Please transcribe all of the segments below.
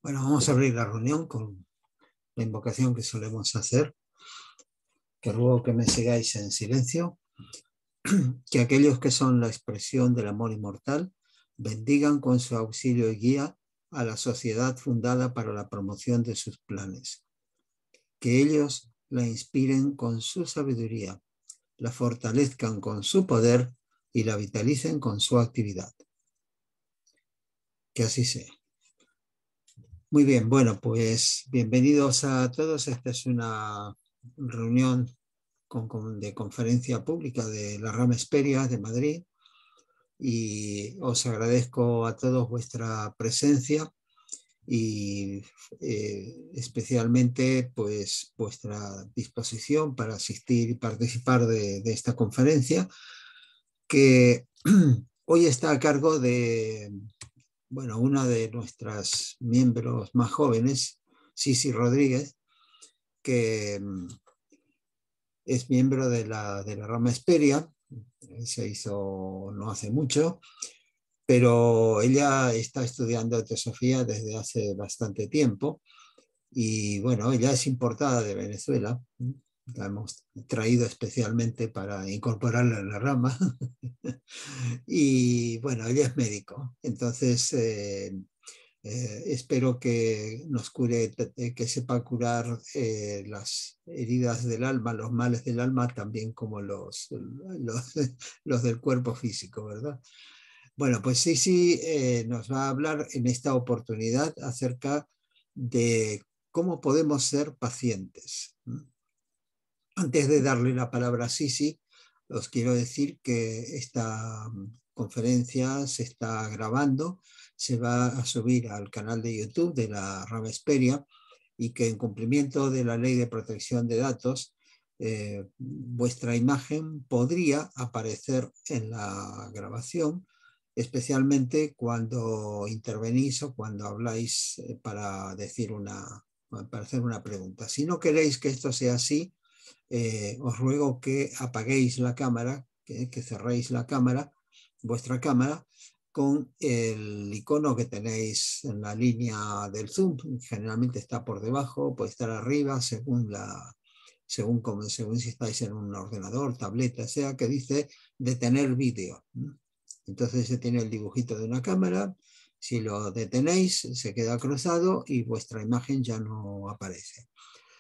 Bueno, vamos a abrir la reunión con la invocación que solemos hacer, que ruego que me sigáis en silencio, que aquellos que son la expresión del amor inmortal bendigan con su auxilio y guía a la sociedad fundada para la promoción de sus planes, que ellos la inspiren con su sabiduría, la fortalezcan con su poder y la vitalicen con su actividad. Que así sea. Muy bien, bueno, pues bienvenidos a todos. Esta es una reunión de conferencia pública de la Rama Esperia de Madrid y os agradezco a todos vuestra presencia y especialmente pues vuestra disposición para asistir y participar de esta conferencia que hoy está a cargo de una de nuestras miembros más jóvenes, Sisi Rodríguez, que es miembro de la Rama Esperia, se hizo no hace mucho, pero ella está estudiando teosofía desde hace bastante tiempo y bueno, ella es importada de Venezuela, la hemos traído especialmente para incorporarla en la rama y bueno, ella es médico, entonces espero que nos cure, que sepa curar las heridas del alma, los males del alma, también como los del cuerpo físico, ¿verdad? Bueno, pues sí, nos va a hablar en esta oportunidad acerca de cómo podemos ser pacientes. Antes de darle la palabra a Sisi, os quiero decir que esta conferencia se está grabando, se va a subir al canal de YouTube de la Rama Esperia y que en cumplimiento de la Ley de Protección de Datos, vuestra imagen podría aparecer en la grabación, especialmente cuando intervenís o cuando habláis para hacer una pregunta. Si no queréis que esto sea así, os ruego que apaguéis la cámara, que cerréis la cámara, vuestra cámara, con el icono que tenéis en la línea del Zoom. Generalmente está por debajo, puede estar arriba, según si estáis en un ordenador, tableta, sea, que dice detener vídeo. Entonces se tiene el dibujito de una cámara. Si lo detenéis, se queda cruzado y vuestra imagen ya no aparece.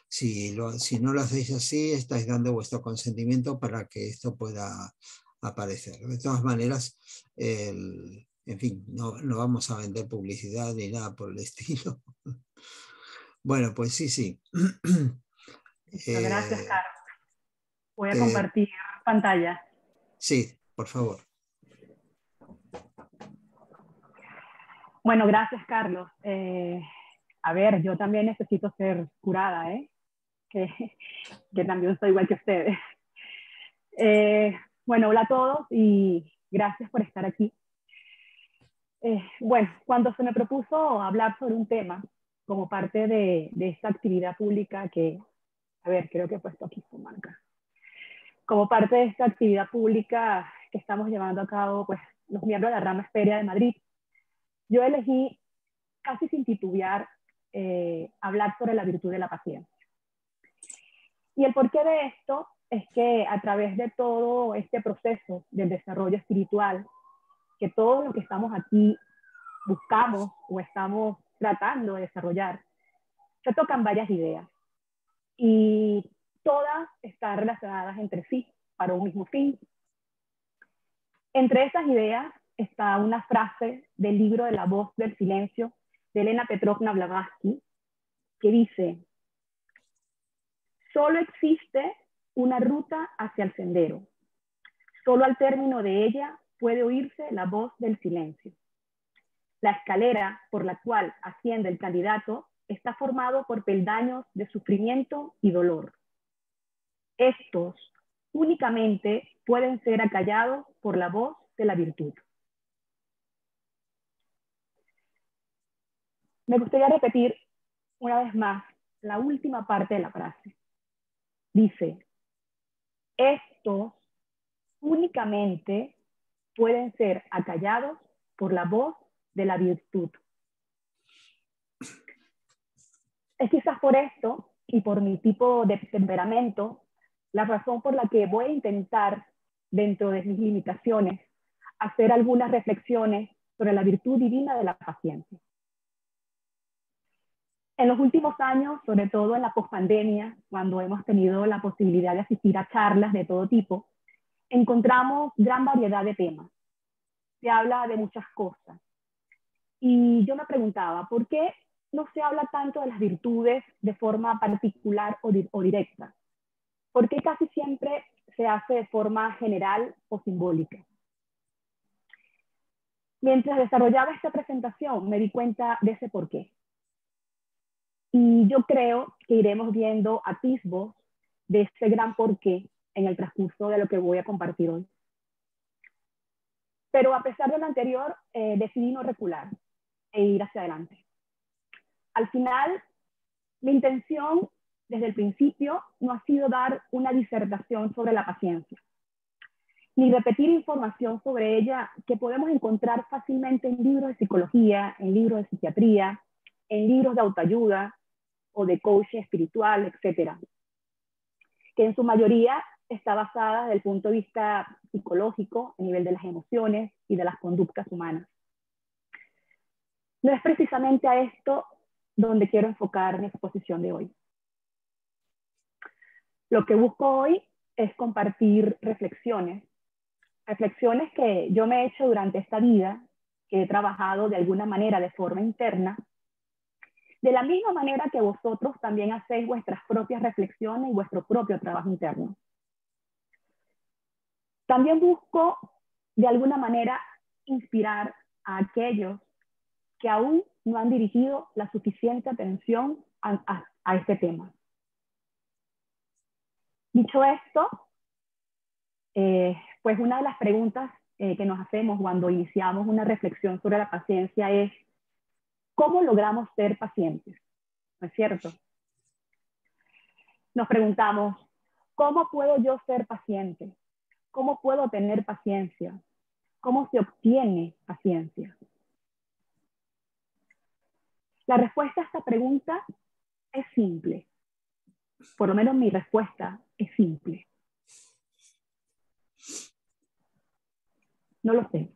Si no lo hacéis así, estáis dando vuestro consentimiento para que esto pueda aparecer. De todas maneras, en fin, no vamos a vender publicidad ni nada por el estilo. Bueno, pues sí. Gracias, Carlos. Voy a compartir pantalla. Sí, por favor. Bueno, gracias, Carlos. A ver, yo también necesito ser curada, que también soy igual que ustedes. Bueno, hola a todos y gracias por estar aquí. Bueno, cuando se me propuso hablar sobre un tema como parte de esta actividad pública que, a ver, creo que he puesto aquí su marca. Como parte de esta actividad pública que estamos llevando a cabo, pues, los miembros de la Rama Esperia de Madrid, yo elegí, casi sin titubear, hablar sobre la virtud de la paciencia. Y el porqué de esto es que a través de todo este proceso del desarrollo espiritual, que todos los que estamos aquí buscamos o estamos tratando de desarrollar, se tocan varias ideas y todas están relacionadas entre sí para un mismo fin. Entre esas ideas está una frase del libro de La voz del silencio de Elena Petrovna Blavatsky que dice: solo existe una ruta hacia el sendero. Solo al término de ella puede oírse la voz del silencio. La escalera por la cual asciende el candidato está formado por peldaños de sufrimiento y dolor. Estos únicamente pueden ser acallados por la voz de la virtud. Me gustaría repetir una vez más la última parte de la frase. Dice: estos únicamente pueden ser acallados por la voz de la virtud. Es quizás por esto y por mi tipo de temperamento la razón por la que voy a intentar, dentro de mis limitaciones, hacer algunas reflexiones sobre la virtud divina de la paciencia. En los últimos años, sobre todo en la pospandemia, cuando hemos tenido la posibilidad de asistir a charlas de todo tipo, encontramos gran variedad de temas. Se habla de muchas cosas. Y yo me preguntaba, ¿por qué no se habla tanto de las virtudes de forma particular o directa? ¿Por qué casi siempre se hace de forma general o simbólica? Mientras desarrollaba esta presentación, me di cuenta de ese porqué. Y yo creo que iremos viendo atisbos de ese gran porqué en el transcurso de lo que voy a compartir hoy. Pero a pesar de lo anterior, decidí no recular e ir hacia adelante. Al final, mi intención desde el principio no ha sido dar una disertación sobre la paciencia, ni repetir información sobre ella que podemos encontrar fácilmente en libros de psicología, en libros de psiquiatría, en libros de autoayuda o de coaching espiritual, etcétera, que en su mayoría está basada desde el punto de vista psicológico, a nivel de las emociones y de las conductas humanas. No es precisamente a esto donde quiero enfocar mi exposición de hoy. Lo que busco hoy es compartir reflexiones que yo me he hecho durante esta vida, que he trabajado de alguna manera de forma interna, de la misma manera que vosotros también hacéis vuestras propias reflexiones y vuestro propio trabajo interno. También busco de alguna manera inspirar a aquellos que aún no han dirigido la suficiente atención a este tema. Dicho esto, pues una de las preguntas que nos hacemos cuando iniciamos una reflexión sobre la paciencia es ¿cómo logramos ser pacientes? ¿No es cierto? Nos preguntamos, ¿cómo puedo yo ser paciente? ¿Cómo puedo tener paciencia? ¿Cómo se obtiene paciencia? La respuesta a esta pregunta es simple. Por lo menos mi respuesta es simple. No lo sé.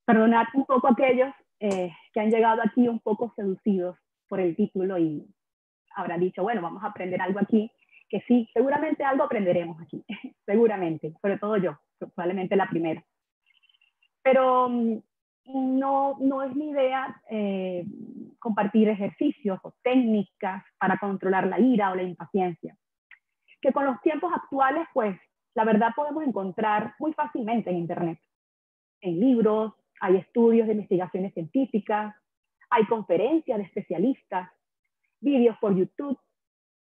Perdonad un poco a aquellos que han llegado aquí un poco seducidos por el título y habrán dicho, bueno, vamos a aprender algo aquí, que sí, seguramente algo aprenderemos aquí, seguramente, sobre todo yo, probablemente la primera. Pero no es mi idea compartir ejercicios o técnicas para controlar la ira o la impaciencia, que con los tiempos actuales, pues, la verdad podemos encontrar muy fácilmente en Internet, en libros, hay estudios de investigaciones científicas, hay conferencias de especialistas, vídeos por YouTube,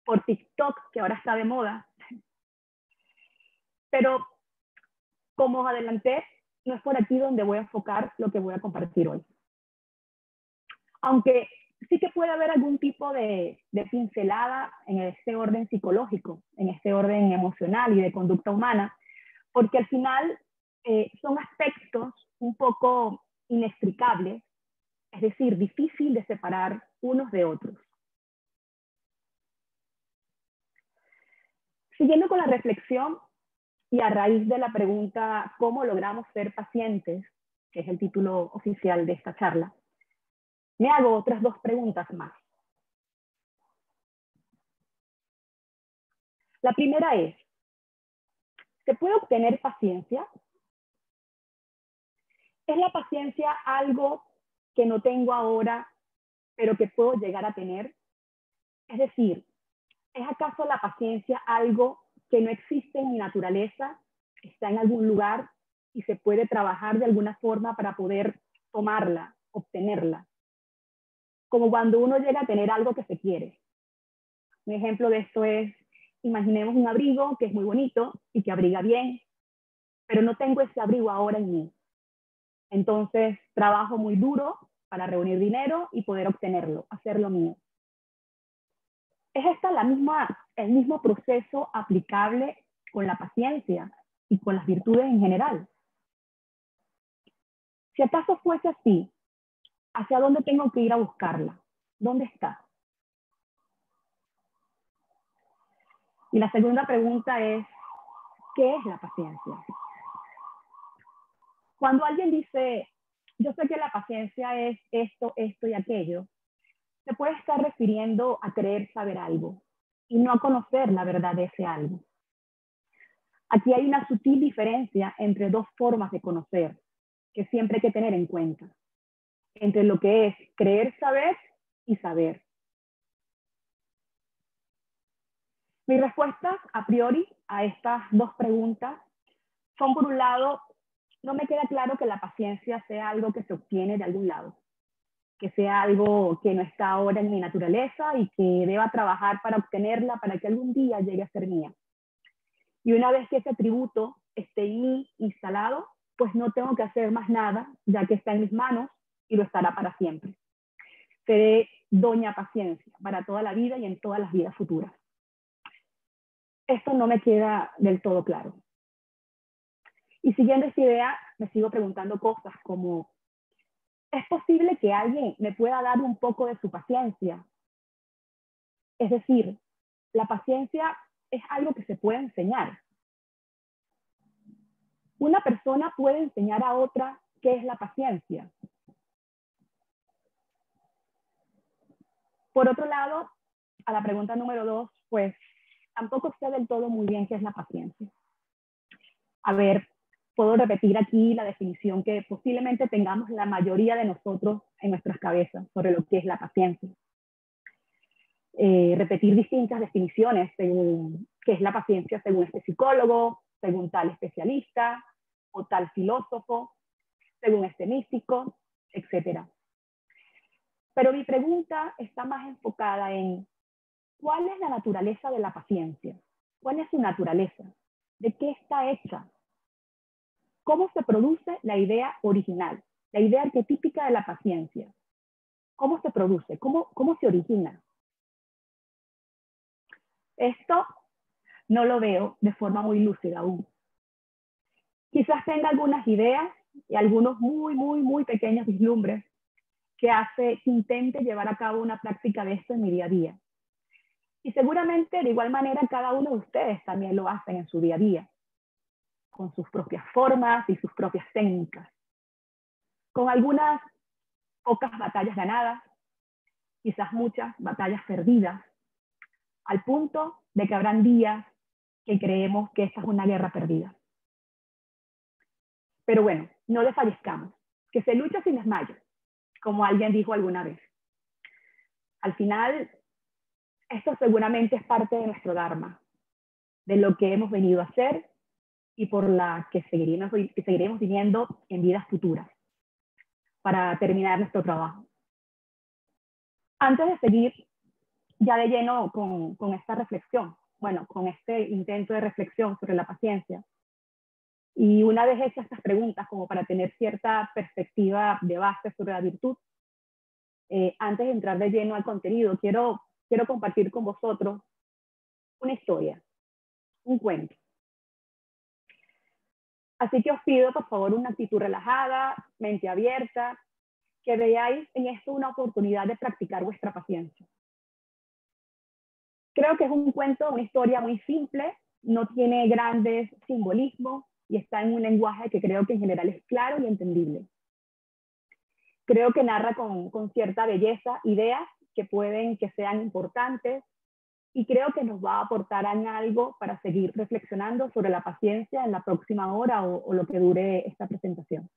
por TikTok, que ahora está de moda. Pero, como os adelanté, no es por aquí donde voy a enfocar lo que voy a compartir hoy. Aunque sí que puede haber algún tipo de pincelada en este orden psicológico, en este orden emocional y de conducta humana, porque al final son aspectos un poco inextricables, es decir, difícil de separar unos de otros. Siguiendo con la reflexión y a raíz de la pregunta ¿cómo logramos ser pacientes?, que es el título oficial de esta charla, me hago otras dos preguntas más. La primera es, ¿se puede obtener paciencia? ¿Es la paciencia algo que no tengo ahora, pero que puedo llegar a tener? Es decir, ¿es acaso la paciencia algo que no existe en mi naturaleza, está en algún lugar y se puede trabajar de alguna forma para poder tomarla, obtenerla? Como cuando uno llega a tener algo que se quiere. Un ejemplo de esto es, imaginemos un abrigo que es muy bonito y que abriga bien, pero no tengo ese abrigo ahora en mí. Entonces trabajo muy duro para reunir dinero y poder obtenerlo, hacerlo mío. ¿Es esta el mismo proceso aplicable con la paciencia y con las virtudes en general? Si acaso fuese así, ¿Hacia dónde tengo que ir a buscarla? ¿Dónde está? Y la segunda pregunta es, ¿qué es la paciencia? Cuando alguien dice, yo sé que la paciencia es esto, esto y aquello, se puede estar refiriendo a querer saber algo y no a conocer la verdad de ese algo. Aquí hay una sutil diferencia entre dos formas de conocer que siempre hay que tener en cuenta, entre lo que es creer saber y saber. Mis respuestas a priori a estas dos preguntas son, por un lado, no me queda claro que la paciencia sea algo que se obtiene de algún lado, que sea algo que no está ahora en mi naturaleza y que deba trabajar para obtenerla para que algún día llegue a ser mía. Y una vez que ese atributo esté en mí instalado, pues no tengo que hacer más nada, ya que está en mis manos y lo estará para siempre. Seré doña paciencia para toda la vida y en todas las vidas futuras. Esto no me queda del todo claro. Y siguiendo esta idea, me sigo preguntando cosas como, ¿es posible que alguien me pueda dar un poco de su paciencia? Es decir, la paciencia es algo que se puede enseñar. Una persona puede enseñar a otra qué es la paciencia. Por otro lado, a la pregunta número 2, pues tampoco sé del todo muy bien qué es la paciencia. A ver, puedo repetir aquí la definición que posiblemente tengamos la mayoría de nosotros en nuestras cabezas sobre lo que es la paciencia. Repetir distintas definiciones según qué es la paciencia según este psicólogo, según tal especialista o tal filósofo, según este místico, etc. Pero mi pregunta está más enfocada en ¿cuál es la naturaleza de la paciencia? ¿Cuál es su naturaleza? ¿De qué está hecha? ¿Cómo se produce la idea original, la idea arquetípica de la paciencia? ¿Cómo se produce? ¿Cómo se origina? Esto no lo veo de forma muy lúcida aún. Quizás tenga algunas ideas y algunos muy pequeños vislumbres que hace que intente llevar a cabo una práctica de esto en mi día a día. Y seguramente de igual manera cada uno de ustedes también lo hacen en su día a día, con sus propias formas y sus propias técnicas, con algunas pocas batallas ganadas, quizás muchas batallas perdidas, al punto de que habrán días que creemos que esta es una guerra perdida. Pero bueno, no desfallezcamos, que se lucha sin desmayo, como alguien dijo alguna vez. Al final, esto seguramente es parte de nuestro Dharma, de lo que hemos venido a hacer y por la que seguiremos viviendo en vidas futuras, para terminar nuestro trabajo. Antes de seguir ya de lleno con esta reflexión, bueno, con este intento de reflexión sobre la paciencia, y una vez hechas estas preguntas, como para tener cierta perspectiva de base sobre la virtud, antes de entrar de lleno al contenido, quiero compartir con vosotros una historia, un cuento. Así que os pido, por favor, una actitud relajada, mente abierta, que veáis en esto una oportunidad de practicar vuestra paciencia. Creo que es un cuento, una historia muy simple, no tiene grandes simbolismos y está en un lenguaje que creo que en general es claro y entendible. Creo que narra con cierta belleza ideas que pueden que sean importantes y creo que nos va a aportar en algo para seguir reflexionando sobre la paciencia en la próxima hora o lo que dure esta presentación.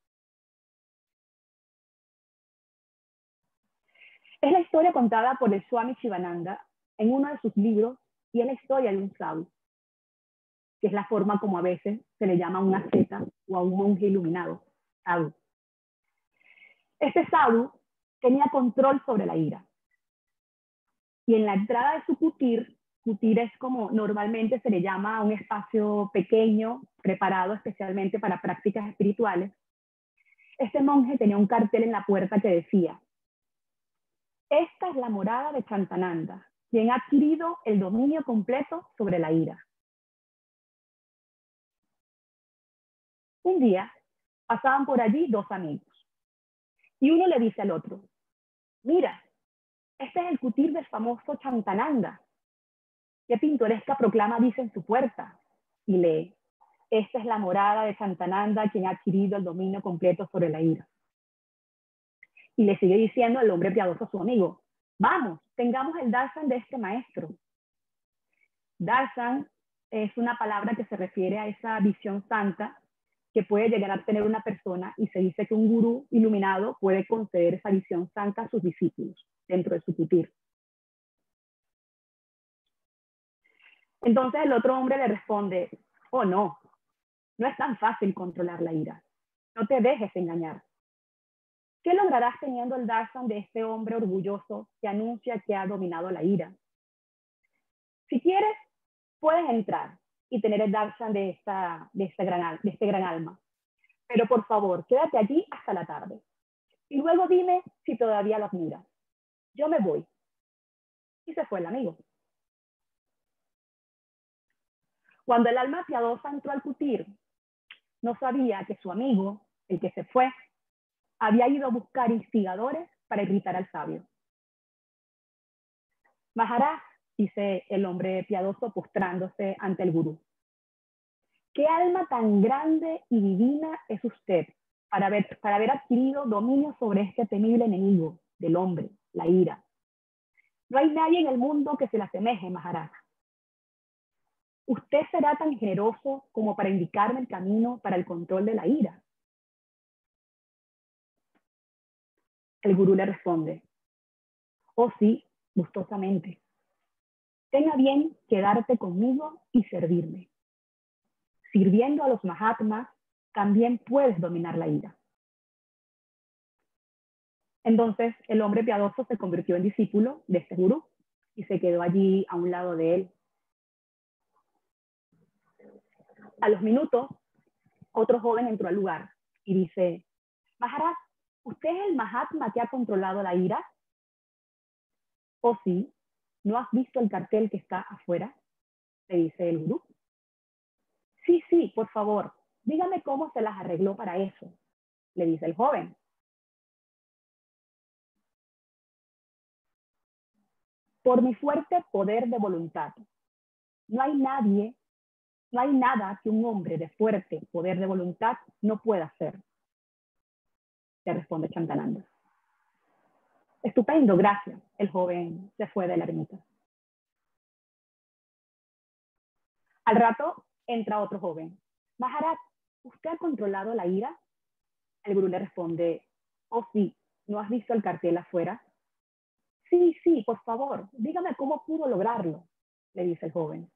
Es la historia contada por el Swami Shivananda en uno de sus libros y es la historia de un sadhu, que es la forma como a veces se le llama a un asceta o a un monje iluminado, sadhu. Este sadhu tenía control sobre la ira. Y en la entrada de su kutir es como normalmente se le llama a un espacio pequeño, preparado especialmente para prácticas espirituales, este monje tenía un cartel en la puerta que decía: esta es la morada de Chantananda, quien ha adquirido el dominio completo sobre la ira. Un día pasaban por allí dos amigos y uno le dice al otro: Mira, este es el kutir del famoso Chantananda. Qué pintoresca proclama dice en su puerta. Y lee, esta es la morada de Chantananda, quien ha adquirido el dominio completo sobre la ira. Y le sigue diciendo el hombre piadoso a su amigo, vamos, tengamos el darshan de este maestro. Darshan es una palabra que se refiere a esa visión santa que puede llegar a tener una persona, y se dice que un gurú iluminado puede conceder esa visión santa a sus discípulos dentro de su kutir. Entonces el otro hombre le responde, oh no, no es tan fácil controlar la ira. No te dejes engañar. ¿Qué lograrás teniendo el darshan de este hombre orgulloso que anuncia que ha dominado la ira? Si quieres, puedes entrar y tener el darshan de este gran alma. Pero por favor, quédate allí hasta la tarde. Y luego dime si todavía lo admiras. Yo me voy. Y se fue el amigo. Cuando el alma piadosa entró al kutir, no sabía que su amigo, el que se fue, había ido a buscar instigadores para irritar al sabio. Maharaj, dice el hombre piadoso postrándose ante el gurú, ¿qué alma tan grande y divina es usted para haber adquirido dominio sobre este temible enemigo del hombre, la ira? No hay nadie en el mundo que se le asemeje, Maharaj. ¿Usted será tan generoso como para indicarme el camino para el control de la ira? El gurú le responde, oh sí, gustosamente. Tenga bien quedarte conmigo y servirme. Sirviendo a los Mahatmas, también puedes dominar la ira. Entonces el hombre piadoso se convirtió en discípulo de este gurú y se quedó allí a un lado de él. A los minutos, otro joven entró al lugar y dice, Maharaj, ¿usted es el Mahatma que ha controlado la ira? Oh sí, ¿no has visto el cartel que está afuera? Le dice el gurú. Sí, sí, por favor, dígame cómo se las arregló para eso, le dice el joven. Por mi fuerte poder de voluntad. No hay nada que un hombre de fuerte poder de voluntad no pueda hacer, le responde Chantananda. Estupendo, gracias. El joven se fue de la ermita. Al rato entra otro joven. Maharaj, ¿usted ha controlado la ira? El gurú le responde, oh sí, ¿no has visto el cartel afuera? Sí, sí, por favor, dígame cómo pudo lograrlo, le dice el joven.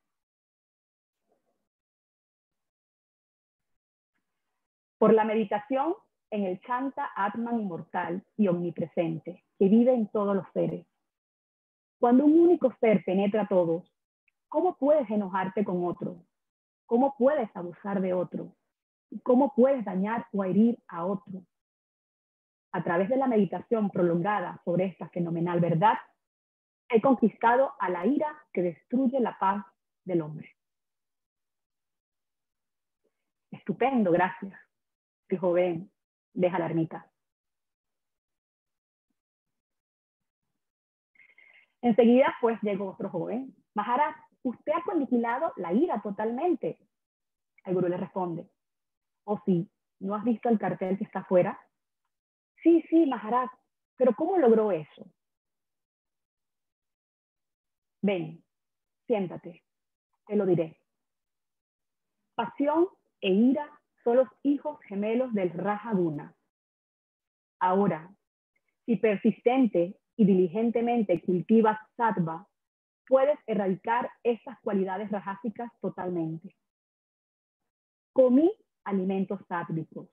Por la meditación en el Chanta Atman inmortal y omnipresente, que vive en todos los seres. Cuando un único ser penetra a todos, ¿cómo puedes enojarte con otro? ¿Cómo puedes abusar de otro? ¿Cómo puedes dañar o herir a otro? A través de la meditación prolongada sobre esta fenomenal verdad, he conquistado a la ira que destruye la paz del hombre. Estupendo, gracias. El joven deja la ermita. Enseguida, pues, llegó otro joven. Maharaj, usted ha aniquilado la ira totalmente. El gurú le responde, oh sí, ¿no has visto el cartel que está afuera? Sí, sí, Maharaj, pero ¿cómo logró eso? Ven, siéntate, te lo diré. Pasión e ira son los hijos gemelos del Raja Guna. Ahora, si persistente y diligentemente cultivas sattva, puedes erradicar estas cualidades rajásicas totalmente. Comí alimentos sáttvicos,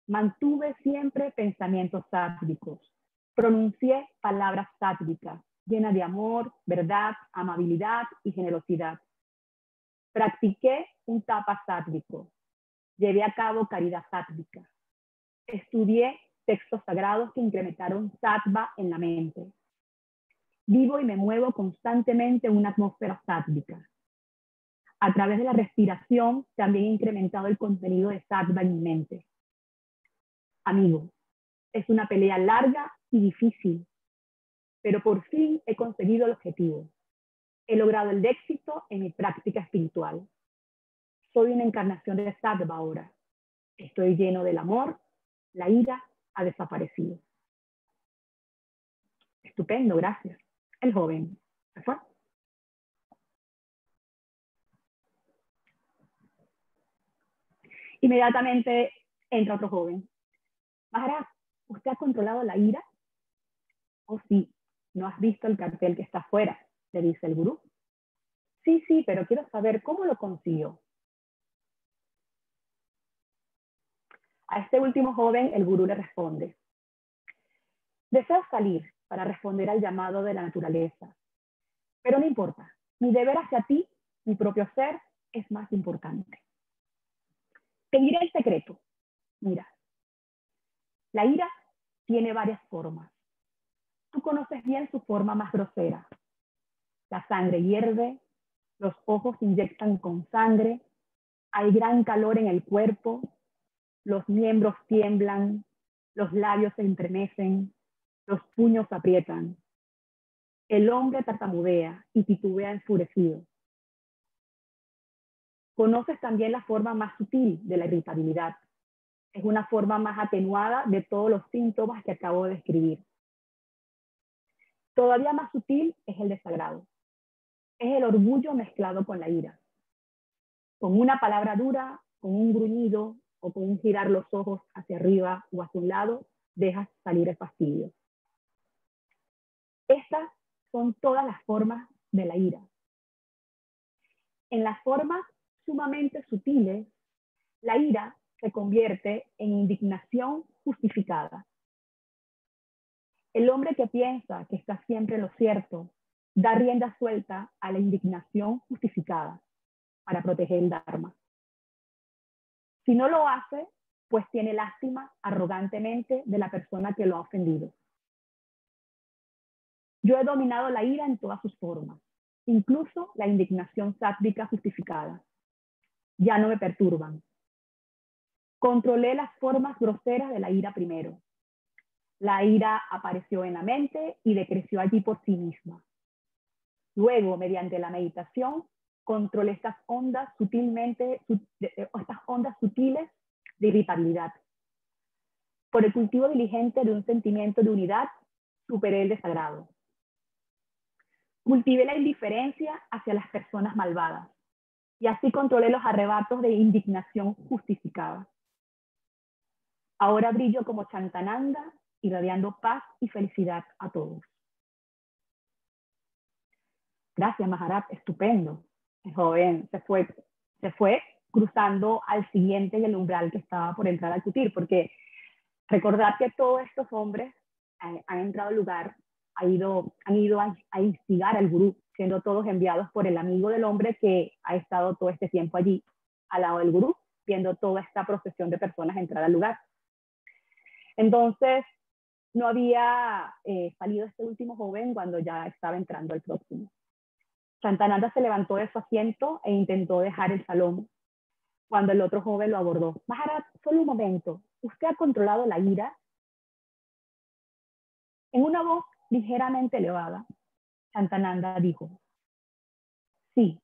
mantuve siempre pensamientos sáttvicos, pronuncié palabras sáttvicas, llenas de amor, verdad, amabilidad y generosidad. Practiqué un tapa sáttvico, llevé a cabo caridad sáttvica, estudié textos sagrados que incrementaron sattva en la mente. Vivo y me muevo constantemente en una atmósfera sátvica. A través de la respiración también he incrementado el contenido de sattva en mi mente. Amigo, es una pelea larga y difícil, pero por fin he conseguido el objetivo. He logrado el éxito en mi práctica espiritual. Soy una encarnación de Sattva ahora. Estoy lleno del amor, la ira ha desaparecido. Estupendo, gracias. El joven se fue. Inmediatamente entra otro joven. Maharaj, ¿usted ha controlado la ira? Oh, sí. ¿No has visto el cartel que está afuera?, le dice el gurú. Sí, sí, pero quiero saber cómo lo consiguió. A este último joven, el gurú le responde: deseo salir para responder al llamado de la naturaleza, pero no importa. Mi deber hacia ti, mi propio ser, es más importante. Te diré el secreto. Mira, la ira tiene varias formas. Tú conoces bien su forma más grosera. La sangre hierve, los ojos se inyectan con sangre, hay gran calor en el cuerpo, los miembros tiemblan, los labios se entremecen, los puños se aprietan. El hombre tartamudea y titubea enfurecido. Conoces también la forma más sutil de la irritabilidad. Es una forma más atenuada de todos los síntomas que acabo de describir. Todavía más sutil es el desagrado. Es el orgullo mezclado con la ira. Con una palabra dura, con un gruñido o con un girar los ojos hacia arriba o hacia un lado, dejas salir el fastidio. Estas son todas las formas de la ira. En las formas sumamente sutiles, la ira se convierte en indignación justificada. El hombre que piensa que está siempre en lo cierto da rienda suelta a la indignación justificada para proteger el Dharma. Si no lo hace, pues tiene lástima arrogantemente de la persona que lo ha ofendido. Yo he dominado la ira en todas sus formas, incluso la indignación sátvica justificada. Ya no me perturban. Controlé las formas groseras de la ira primero. La ira apareció en la mente y decreció allí por sí misma. Luego, mediante la meditación, controlé estas ondas sutiles de irritabilidad. Por el cultivo diligente de un sentimiento de unidad, superé el desagrado. Cultivé la indiferencia hacia las personas malvadas y así controlé los arrebatos de indignación justificada. Ahora brillo como Chantananda, irradiando paz y felicidad a todos. Gracias, Maharaj, estupendo. El joven se fue cruzando al siguiente en el umbral que estaba por entrar al kutir, porque recordad que todos estos hombres han entrado al lugar, han ido a instigar al gurú, siendo todos enviados por el amigo del hombre que ha estado todo este tiempo allí, al lado del gurú, viendo toda esta procesión de personas entrar al lugar. Entonces, no había salido este último joven cuando ya estaba entrando el próximo. Chantananda se levantó de su asiento e intentó dejar el salón, cuando el otro joven lo abordó. Maharaj, solo un momento, ¿usted ha controlado la ira? En una voz ligeramente elevada, Chantananda dijo: sí,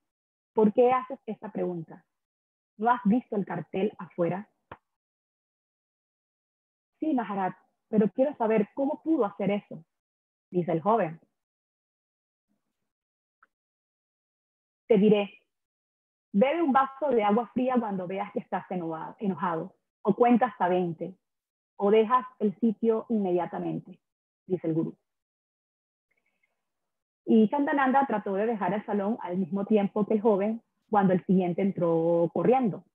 ¿por qué haces esta pregunta? ¿No has visto el cartel afuera? Sí, Maharaj, pero quiero saber cómo pudo hacer eso, dice el joven. Te diré, bebe un vaso de agua fría cuando veas que estás enojado, o cuenta hasta 20, o dejas el sitio inmediatamente, dice el gurú. Y Chantananda trató de dejar el salón al mismo tiempo que el joven cuando el siguiente entró corriendo.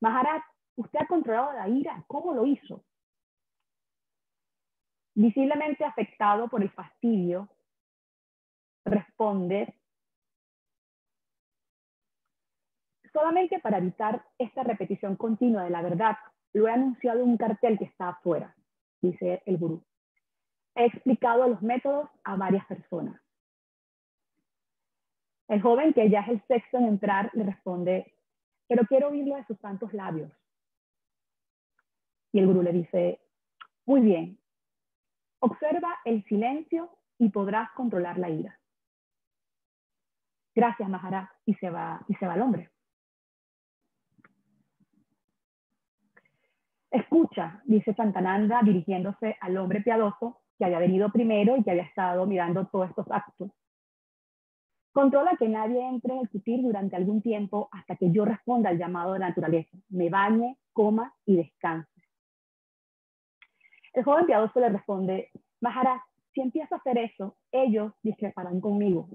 Maharaj, ¿usted ha controlado la ira? ¿Cómo lo hizo? Visiblemente afectado por el fastidio, responde: solamente para evitar esta repetición continua de la verdad, lo he anunciado en un cartel que está afuera, dice el gurú. He explicado los métodos a varias personas. El joven, que ya es el sexto en entrar, le responde: pero quiero oírlo de sus santos labios. Y el gurú le dice: muy bien, Observa el silencio y podrás controlar la ira. Gracias, Maharaj. Y se va el hombre. Escucha, dice Santananda dirigiéndose al hombre piadoso que había venido primero y que había estado mirando todos estos actos. Controla que nadie entre en el kutir durante algún tiempo hasta que yo responda al llamado de la naturaleza, me bañe, coma y descanse. El joven piadoso le responde, Maharaj, si empiezo a hacer eso, ellos discreparán conmigo,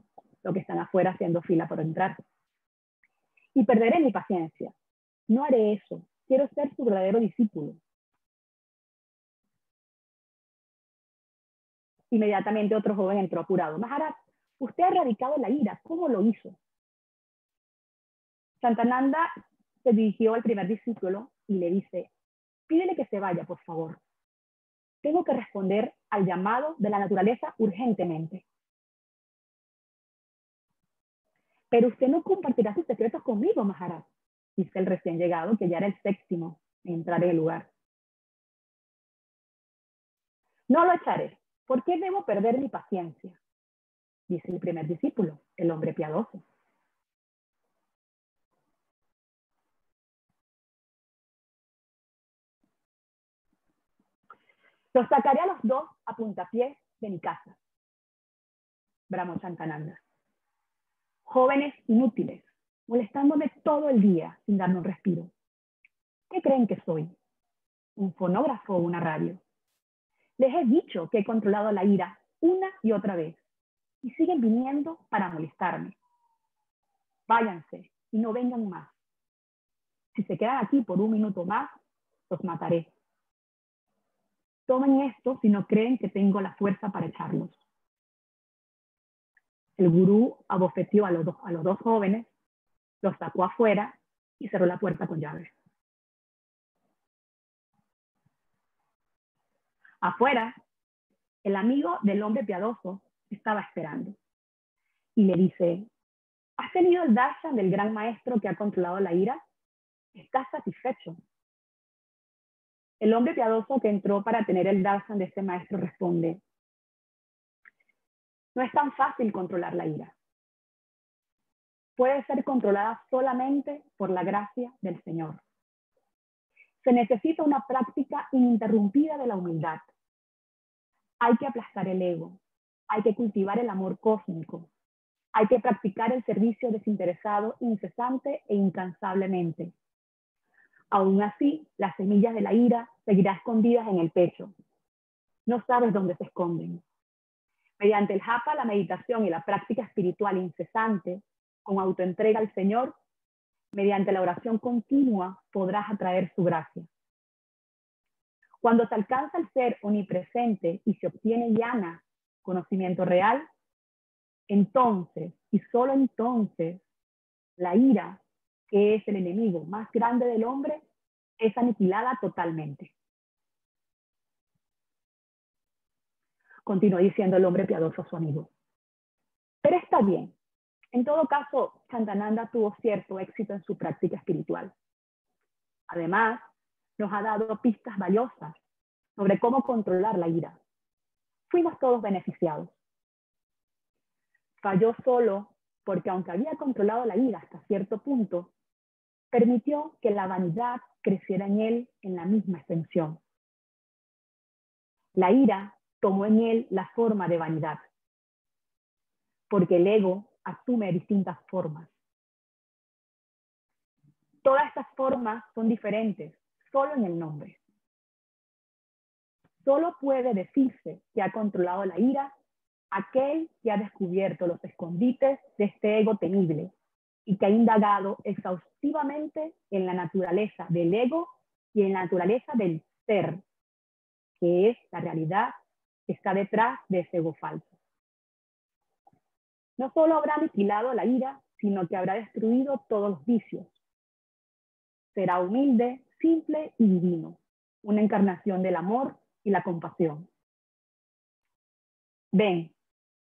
los que están afuera haciendo fila por entrar. Y perderé mi paciencia. No haré eso. Quiero ser su verdadero discípulo. Inmediatamente otro joven entró apurado. Maharaj, usted ha erradicado la ira. ¿Cómo lo hizo? Santananda se dirigió al primer discípulo y le dice, pídele que se vaya, por favor. Tengo que responder al llamado de la naturaleza urgentemente. Pero usted no compartirá sus secretos conmigo, Maharaj, dice el recién llegado, que ya era el séptimo en entrar en el lugar. No lo echaré. ¿Por qué debo perder mi paciencia? Dice el primer discípulo, el hombre piadoso. Los sacaré a los dos a puntapiés de mi casa. Bramó Santananda. Jóvenes inútiles, molestándome todo el día sin darme un respiro. ¿Qué creen que soy? ¿Un fonógrafo o una radio? Les he dicho que he controlado la ira una y otra vez y siguen viniendo para molestarme. Váyanse y no vengan más. Si se quedan aquí por un minuto más, los mataré. Tomen esto si no creen que tengo la fuerza para echarlos. El gurú abofeteó a los dos jóvenes, los sacó afuera y cerró la puerta con llave. Afuera, el amigo del hombre piadoso estaba esperando y le dice, ¿has tenido el darshan del gran maestro que ha controlado la ira? ¿Estás satisfecho? El hombre piadoso que entró para tener el darshan de este maestro responde, no es tan fácil controlar la ira. Puede ser controlada solamente por la gracia del Señor. Se necesita una práctica ininterrumpida de la humildad. Hay que aplastar el ego. Hay que cultivar el amor cósmico. Hay que practicar el servicio desinteresado incesante e incansablemente. Aún así, las semillas de la ira seguirán escondidas en el pecho. No sabes dónde se esconden. Mediante el japa, la meditación y la práctica espiritual incesante, con autoentrega al Señor, mediante la oración continua podrás atraer su gracia. Cuando se alcanza el ser omnipresente y se obtiene llana, conocimiento real, entonces, y solo entonces, la ira, que es el enemigo más grande del hombre, es aniquilada totalmente. Continuó diciendo el hombre piadoso a su amigo. Pero está bien. En todo caso, Santananda tuvo cierto éxito en su práctica espiritual. Además, nos ha dado pistas valiosas sobre cómo controlar la ira. Fuimos todos beneficiados. Falló solo porque, aunque había controlado la ira hasta cierto punto, permitió que la vanidad creciera en él en la misma extensión. La ira tomó en él la forma de vanidad, porque el ego asume distintas formas. Todas estas formas son diferentes, solo en el nombre. Solo puede decirse que ha controlado la ira aquel que ha descubierto los escondites de este ego temible y que ha indagado exhaustivamente en la naturaleza del ego y en la naturaleza del ser, que es la realidad que está detrás de ese ego falso. No solo habrá aniquilado la ira, sino que habrá destruido todos los vicios. Será humilde, simple y divino, una encarnación del amor y la compasión. Ven,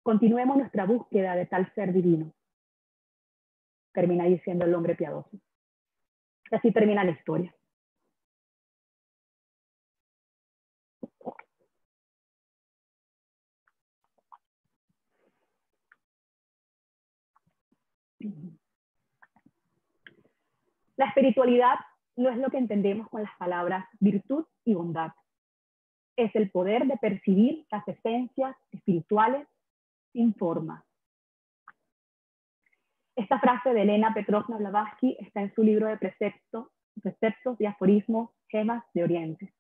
continuemos nuestra búsqueda de tal ser divino, termina diciendo el hombre piadoso. Así termina la historia. La espiritualidad no es lo que entendemos con las palabras virtud y bondad. Es el poder de percibir las esencias espirituales sin forma. Esta frase de Elena Petrovna Blavatsky está en su libro de preceptos y aforismos, Gemas de Oriente.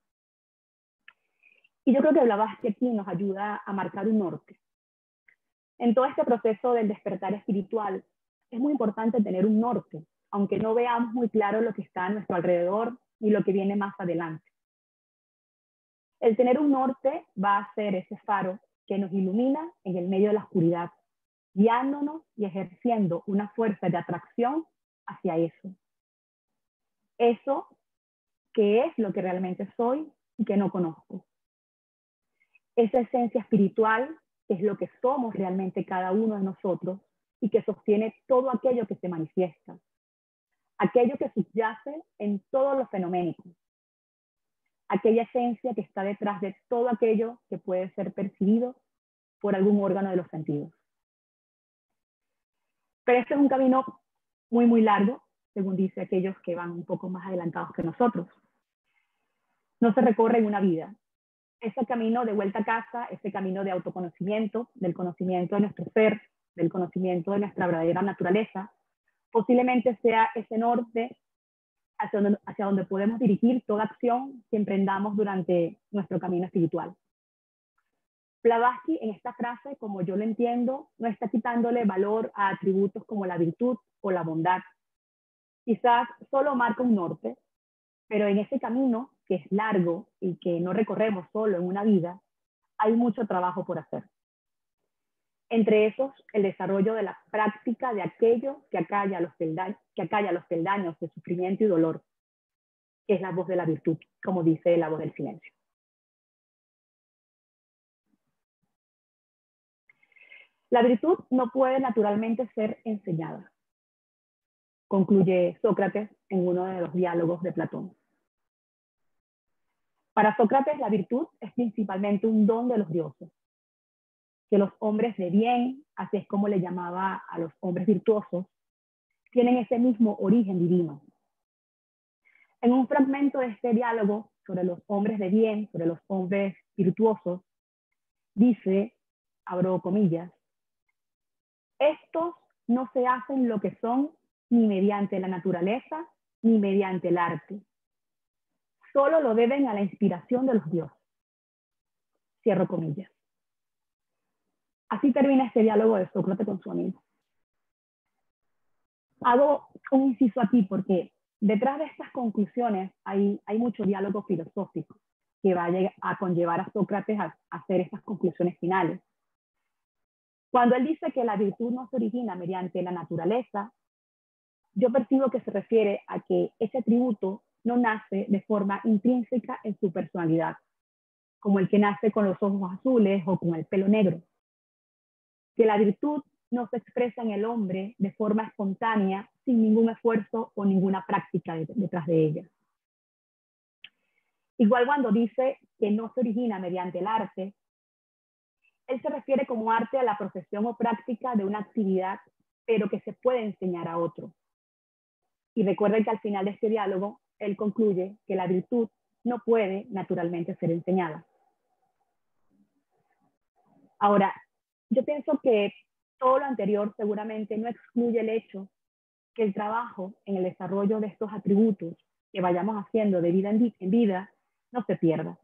Y yo creo que Blavatsky aquí nos ayuda a marcar un norte. En todo este proceso del despertar espiritual, es muy importante tener un norte, aunque no veamos muy claro lo que está a nuestro alrededor y lo que viene más adelante. El tener un norte va a ser ese faro que nos ilumina en el medio de la oscuridad, guiándonos y ejerciendo una fuerza de atracción hacia eso. Eso que es lo que realmente soy y que no conozco. Esa esencia espiritual es lo que somos realmente cada uno de nosotros y que sostiene todo aquello que se manifiesta, aquello que subyace en todo lo fenoménico, aquella esencia que está detrás de todo aquello que puede ser percibido por algún órgano de los sentidos. Pero este es un camino muy, muy largo, según dice aquellos que van un poco más adelantados que nosotros. No se recorre en una vida. Ese camino de vuelta a casa, ese camino de autoconocimiento, del conocimiento de nuestro ser, del conocimiento de nuestra verdadera naturaleza, posiblemente sea ese norte hacia donde podemos dirigir toda acción que emprendamos durante nuestro camino espiritual. Blavatsky en esta frase, como yo lo entiendo, no está quitándole valor a atributos como la virtud o la bondad. Quizás solo marca un norte, pero en ese camino, que es largo y que no recorremos solo en una vida, hay mucho trabajo por hacer. Entre esos, el desarrollo de la práctica de aquello que acalla los peldaños de sufrimiento y dolor, que es la voz de la virtud, como dice la voz del silencio. La virtud no puede naturalmente ser enseñada, concluye Sócrates en uno de los diálogos de Platón. Para Sócrates, la virtud es principalmente un don de los dioses, que los hombres de bien, así es como le llamaba a los hombres virtuosos, tienen ese mismo origen divino. En un fragmento de este diálogo sobre los hombres de bien, sobre los hombres virtuosos, dice, abro comillas, estos no se hacen lo que son ni mediante la naturaleza ni mediante el arte. Solo lo deben a la inspiración de los dioses. Cierro comillas. Así termina este diálogo de Sócrates con su amigo. Hago un inciso aquí porque detrás de estas conclusiones hay mucho diálogo filosófico que va a conllevar a Sócrates a hacer estas conclusiones finales. Cuando él dice que la virtud no se origina mediante la naturaleza, yo percibo que se refiere a que ese atributo no nace de forma intrínseca en su personalidad, como el que nace con los ojos azules o con el pelo negro. Que la virtud no se expresa en el hombre de forma espontánea, sin ningún esfuerzo o ninguna práctica detrás de ella. Igual cuando dice que no se origina mediante el arte, él se refiere como arte a la profesión o práctica de una actividad, pero que se puede enseñar a otro. Y recuerden que al final de este diálogo, él concluye que la virtud no puede naturalmente ser enseñada. Ahora, yo pienso que todo lo anterior seguramente no excluye el hecho que el trabajo en el desarrollo de estos atributos que vayamos haciendo de vida en vida no se pierda.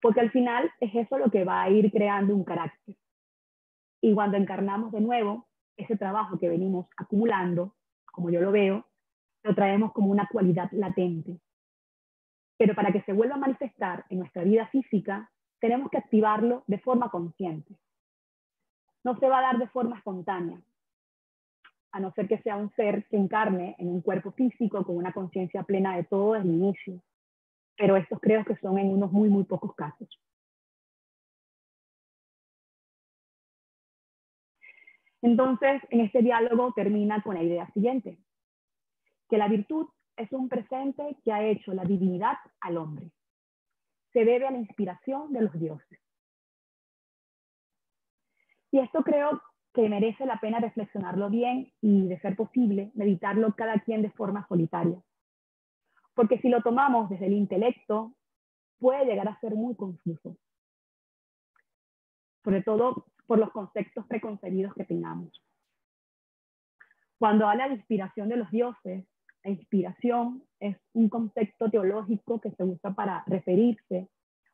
Porque al final es eso lo que va a ir creando un carácter. Y cuando encarnamos de nuevo, ese trabajo que venimos acumulando, como yo lo veo, lo traemos como una cualidad latente. Pero para que se vuelva a manifestar en nuestra vida física, tenemos que activarlo de forma consciente. No se va a dar de forma espontánea, a no ser que sea un ser que encarne en un cuerpo físico con una conciencia plena de todo desde el inicio. Pero estos creo que son en unos muy, muy pocos casos. Entonces, en este diálogo termina con la idea siguiente, que la virtud es un presente que ha hecho la divinidad al hombre. Se debe a la inspiración de los dioses. Y esto creo que merece la pena reflexionarlo bien y, de ser posible, meditarlo cada quien de forma solitaria. Porque si lo tomamos desde el intelecto, puede llegar a ser muy confuso, sobre todo por los conceptos preconcebidos que tengamos. Cuando habla de inspiración de los dioses, la inspiración es un concepto teológico que se usa para referirse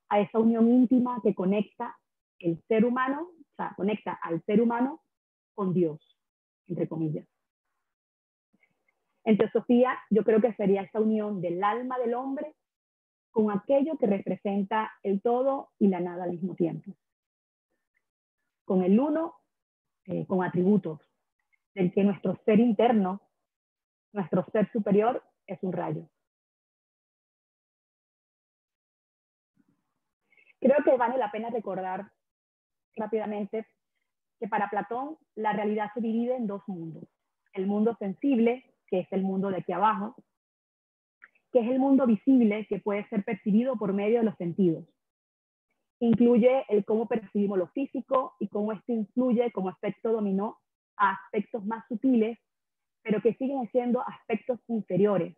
a esa unión íntima que conecta el ser humano, o sea, conecta al ser humano con Dios, entre comillas. En teosofía, yo creo que sería esa unión del alma del hombre con aquello que representa el todo y la nada al mismo tiempo. Con el uno, con atributos, del que nuestro ser interno, nuestro ser superior, es un rayo. Creo que vale la pena recordar rápidamente que para Platón la realidad se divide en dos mundos. El mundo sensible, que es el mundo de aquí abajo, que es el mundo visible, que puede ser percibido por medio de los sentidos. Incluye el cómo percibimos lo físico y cómo esto influye como efecto dominó a aspectos más sutiles, pero que siguen siendo aspectos inferiores,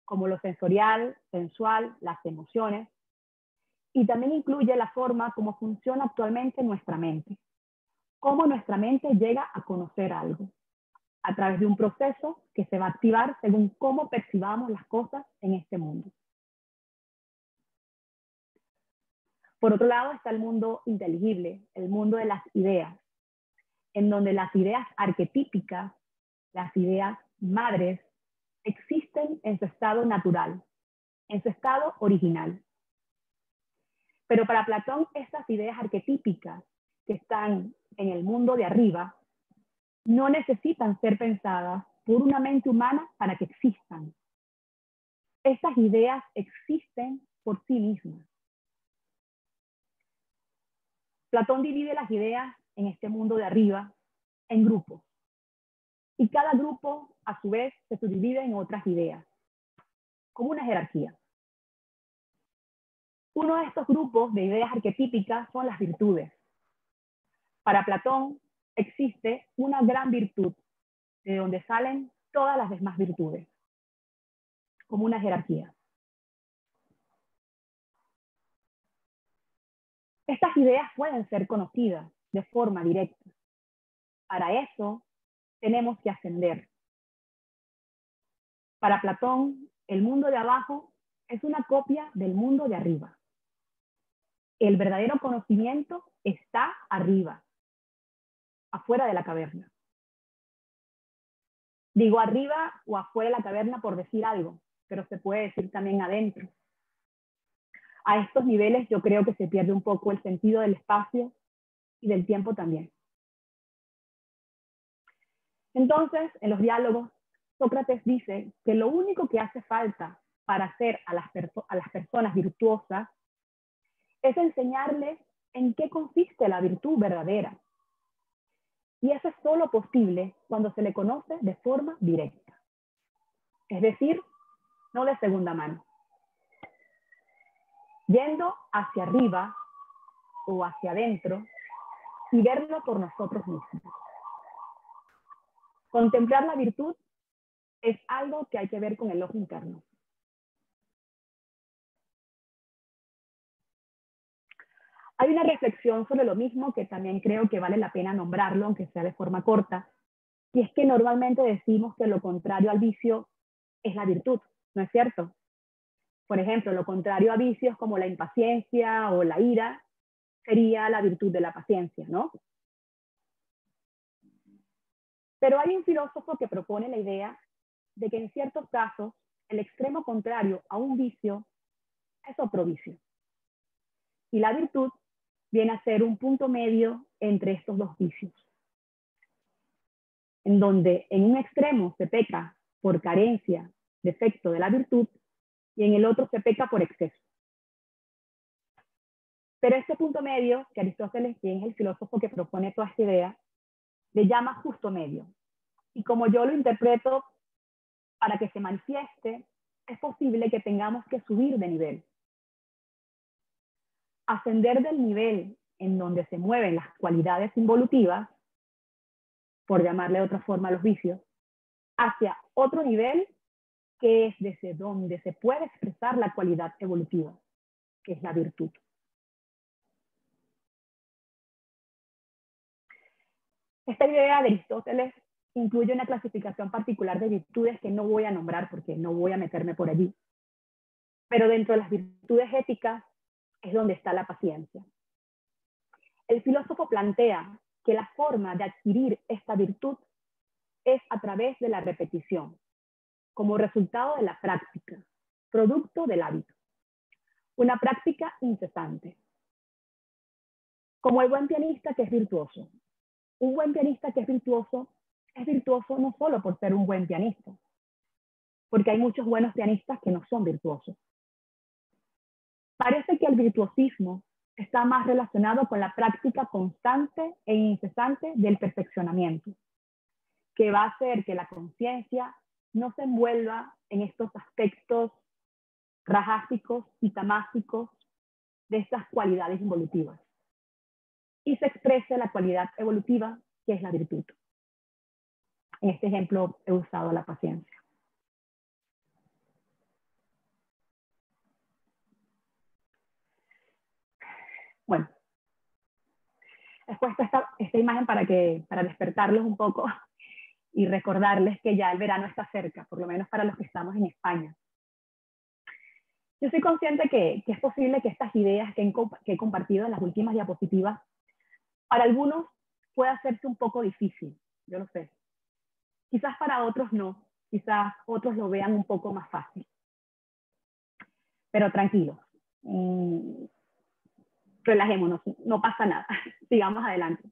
como lo sensorial, sensual, las emociones. Y también incluye la forma como funciona actualmente nuestra mente. Cómo nuestra mente llega a conocer algo, a través de un proceso que se va a activar según cómo percibamos las cosas en este mundo. Por otro lado está el mundo inteligible, el mundo de las ideas, en donde las ideas arquetípicas, las ideas madres, existen en su estado natural, en su estado original. Pero para Platón, estas ideas arquetípicas que están en el mundo de arriba no necesitan ser pensadas por una mente humana para que existan. Estas ideas existen por sí mismas. Platón divide las ideas en este mundo de arriba en grupos. Y cada grupo, a su vez, se subdivide en otras ideas, como una jerarquía. Uno de estos grupos de ideas arquetípicas son las virtudes. Para Platón existe una gran virtud, de donde salen todas las demás virtudes, como una jerarquía. Estas ideas pueden ser conocidas de forma directa. Para eso tenemos que ascender. Para Platón, el mundo de abajo es una copia del mundo de arriba. El verdadero conocimiento está arriba, afuera de la caverna. Digo arriba o afuera de la caverna por decir algo, pero se puede decir también adentro. A estos niveles yo creo que se pierde un poco el sentido del espacio y del tiempo también. Entonces, en los diálogos, Sócrates dice que lo único que hace falta para hacer a las personas virtuosas es enseñarles en qué consiste la virtud verdadera. Y eso es solo posible cuando se le conoce de forma directa. Es decir, no de segunda mano. Yendo hacia arriba o hacia adentro y verlo por nosotros mismos. Contemplar la virtud es algo que hay que ver con el ojo interno. Hay una reflexión sobre lo mismo que también creo que vale la pena nombrarlo, aunque sea de forma corta, y es que normalmente decimos que lo contrario al vicio es la virtud, ¿no es cierto? Por ejemplo, lo contrario a vicios como la impaciencia o la ira sería la virtud de la paciencia, ¿no? Pero hay un filósofo que propone la idea de que en ciertos casos el extremo contrario a un vicio es otro vicio. Y la virtud viene a ser un punto medio entre estos dos vicios, en donde en un extremo se peca por carencia, defecto de la virtud, y en el otro se peca por exceso. Pero este punto medio, que Aristóteles, quien es el filósofo que propone toda esta idea, le llama justo medio. Y como yo lo interpreto, para que se manifieste, es posible que tengamos que subir de nivel. Ascender del nivel en donde se mueven las cualidades involutivas por llamarle de otra forma a los vicios, hacia otro nivel que es desde donde se puede expresar la cualidad evolutiva, que es la virtud. Esta idea de Aristóteles incluye una clasificación particular de virtudes que no voy a nombrar porque no voy a meterme por allí. Pero dentro de las virtudes éticas es donde está la paciencia. El filósofo plantea que la forma de adquirir esta virtud es a través de la repetición, como resultado de la práctica, producto del hábito. Una práctica incesante. Como el buen pianista que es virtuoso. Un buen pianista que es virtuoso no solo por ser un buen pianista, porque hay muchos buenos pianistas que no son virtuosos. Parece que el virtuosismo está más relacionado con la práctica constante e incesante del perfeccionamiento, que va a hacer que la conciencia no se envuelva en estos aspectos rajásicos y tamásicos de estas cualidades involutivas y se exprese la cualidad evolutiva que es la virtud. En este ejemplo he usado la paciencia. Bueno, he puesto esta imagen para despertarlos un poco y recordarles que ya el verano está cerca, por lo menos para los que estamos en España. Yo soy consciente que es posible que estas ideas que he compartido en las últimas diapositivas, para algunos pueda hacerse un poco difícil, yo lo sé. Quizás para otros no, quizás otros lo vean un poco más fácil. Pero tranquilos, relajémonos, no pasa nada, sigamos adelante.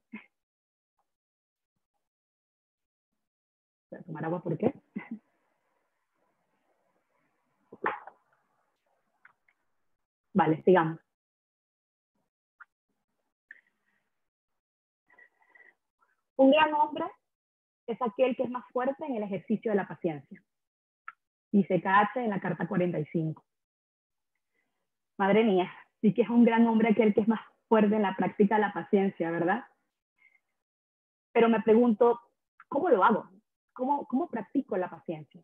Voy a tomar agua, ¿por qué? Vale, sigamos. Un gran hombre es aquel que es más fuerte en el ejercicio de la paciencia. Dice KH en la carta 45. Madre mía, sí que es un gran hombre aquel que es más fuerte en la práctica de la paciencia, ¿verdad? Pero me pregunto, ¿cómo lo hago? ¿Cómo practico la paciencia?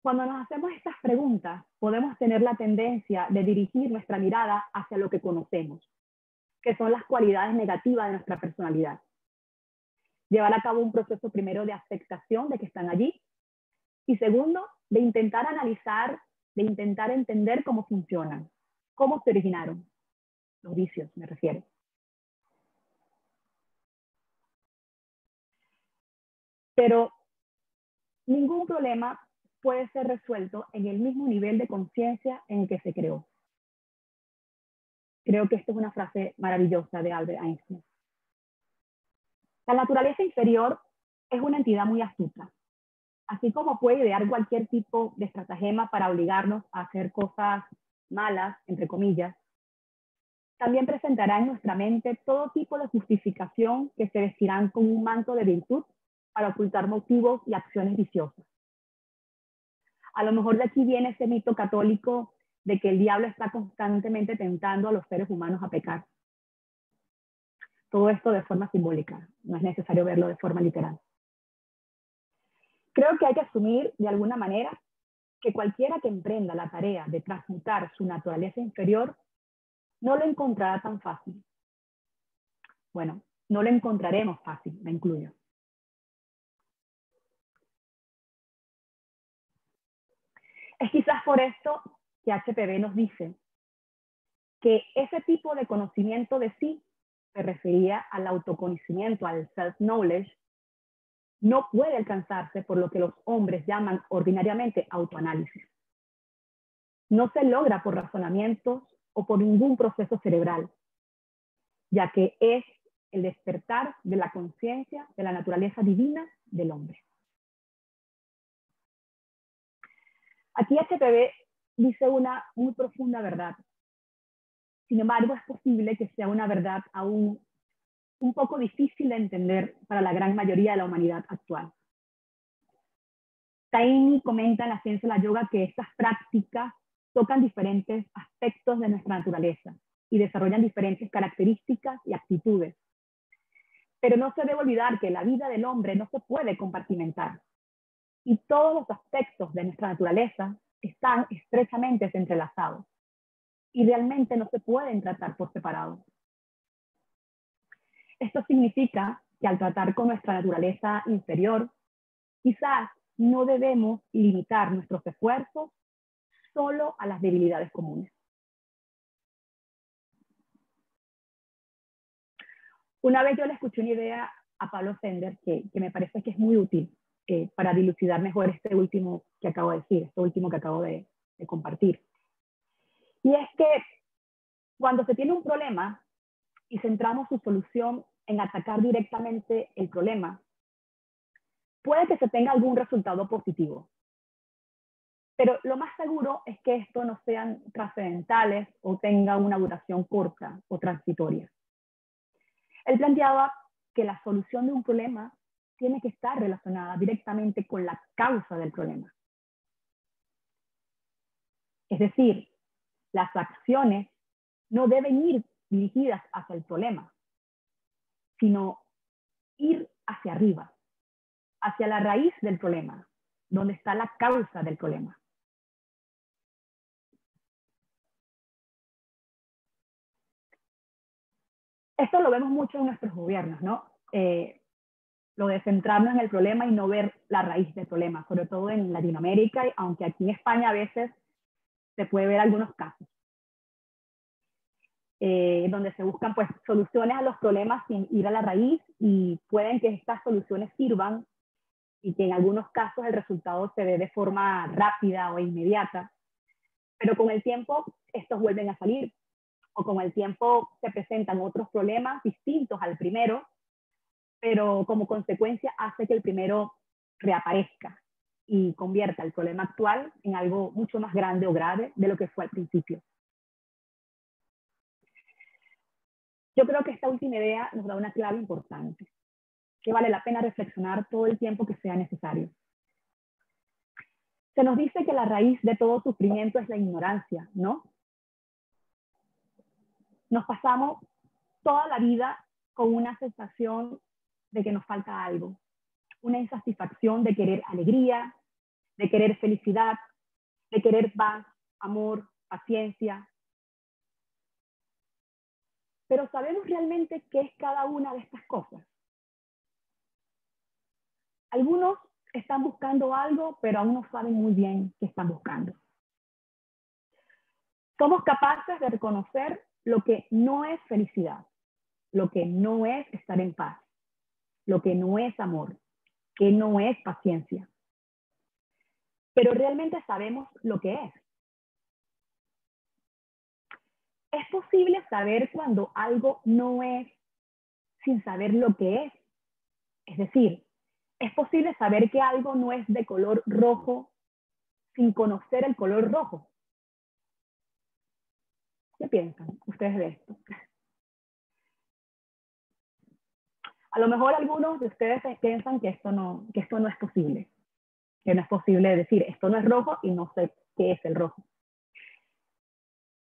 Cuando nos hacemos estas preguntas, podemos tener la tendencia de dirigir nuestra mirada hacia lo que conocemos, que son las cualidades negativas de nuestra personalidad. Llevar a cabo un proceso primero de aceptación de que están allí y segundo, de intentar analizar, de intentar entender cómo funcionan, cómo se originaron, los vicios me refiero. Pero ningún problema puede ser resuelto en el mismo nivel de conciencia en el que se creó. Creo que esta es una frase maravillosa de Albert Einstein. La naturaleza inferior es una entidad muy astuta. Así como puede idear cualquier tipo de estratagema para obligarnos a hacer cosas malas, entre comillas, también presentará en nuestra mente todo tipo de justificación que se vestirán con un manto de virtud para ocultar motivos y acciones viciosas. A lo mejor de aquí viene ese mito católico de que el diablo está constantemente tentando a los seres humanos a pecar. Todo esto de forma simbólica, no es necesario verlo de forma literal. Creo que hay que asumir de alguna manera que cualquiera que emprenda la tarea de transmutar su naturaleza inferior no lo encontrará tan fácil. Bueno, no lo encontraremos fácil, me incluyo. Es quizás por esto que HPB nos dice que ese tipo de conocimiento de sí, se refería al autoconocimiento, al self-knowledge, no puede alcanzarse por lo que los hombres llaman ordinariamente autoanálisis. No se logra por razonamientos o por ningún proceso cerebral, ya que es el despertar de la conciencia de la naturaleza divina del hombre. Aquí HPB dice una muy profunda verdad. Sin embargo, es posible que sea una verdad aún un poco difícil de entender para la gran mayoría de la humanidad actual. Taini comenta en la ciencia de la yoga que estas prácticas tocan diferentes aspectos de nuestra naturaleza y desarrollan diferentes características y actitudes. Pero no se debe olvidar que la vida del hombre no se puede compartimentar. Y todos los aspectos de nuestra naturaleza están estrechamente entrelazados. Y realmente no se pueden tratar por separado. Esto significa que al tratar con nuestra naturaleza inferior, quizás no debemos limitar nuestros esfuerzos solo a las debilidades comunes. Una vez yo le escuché una idea a Pablo Sender que me parece que es muy útil para dilucidar mejor este último que acabo de decir, este último que acabo de compartir. Y es que cuando se tiene un problema y centramos su solución en atacar directamente el problema, puede que se tenga algún resultado positivo. Pero lo más seguro es que esto no sean trascendentales o tenga una duración corta o transitoria. Él planteaba que la solución de un problema tiene que estar relacionada directamente con la causa del problema. Es decir, las acciones no deben ir dirigidas hacia el problema, sino ir hacia arriba, hacia la raíz del problema, donde está la causa del problema. Esto lo vemos mucho en nuestros gobiernos, ¿no? Lo de centrarnos en el problema y no ver la raíz del problema, sobre todo en Latinoamérica, aunque aquí en España a veces se puede ver algunos casos, donde se buscan pues soluciones a los problemas sin ir a la raíz, y pueden que estas soluciones sirvan y que en algunos casos el resultado se ve de forma rápida o inmediata, pero con el tiempo estos vuelven a salir, o con el tiempo se presentan otros problemas distintos al primero, pero como consecuencia hace que el primero reaparezca y convierta el problema actual en algo mucho más grande o grave de lo que fue al principio. Yo creo que esta última idea nos da una clave importante, que vale la pena reflexionar todo el tiempo que sea necesario. Se nos dice que la raíz de todo sufrimiento es la ignorancia, ¿no? Nos pasamos toda la vida con una sensación de que nos falta algo, una insatisfacción de querer alegría, de querer felicidad, de querer paz, amor, paciencia. Pero ¿sabemos realmente qué es cada una de estas cosas? Algunos están buscando algo, pero aún no saben muy bien qué están buscando. Somos capaces de reconocer lo que no es felicidad, lo que no es estar en paz, lo que no es amor, que no es paciencia. Pero realmente sabemos lo que es. ¿Es posible saber cuando algo no es sin saber lo que es? Es decir, ¿es posible saber que algo no es de color rojo sin conocer el color rojo? ¿Qué piensan ustedes de esto? A lo mejor algunos de ustedes piensan que esto no es posible, que no es posible decir esto no es rojo y no sé qué es el rojo.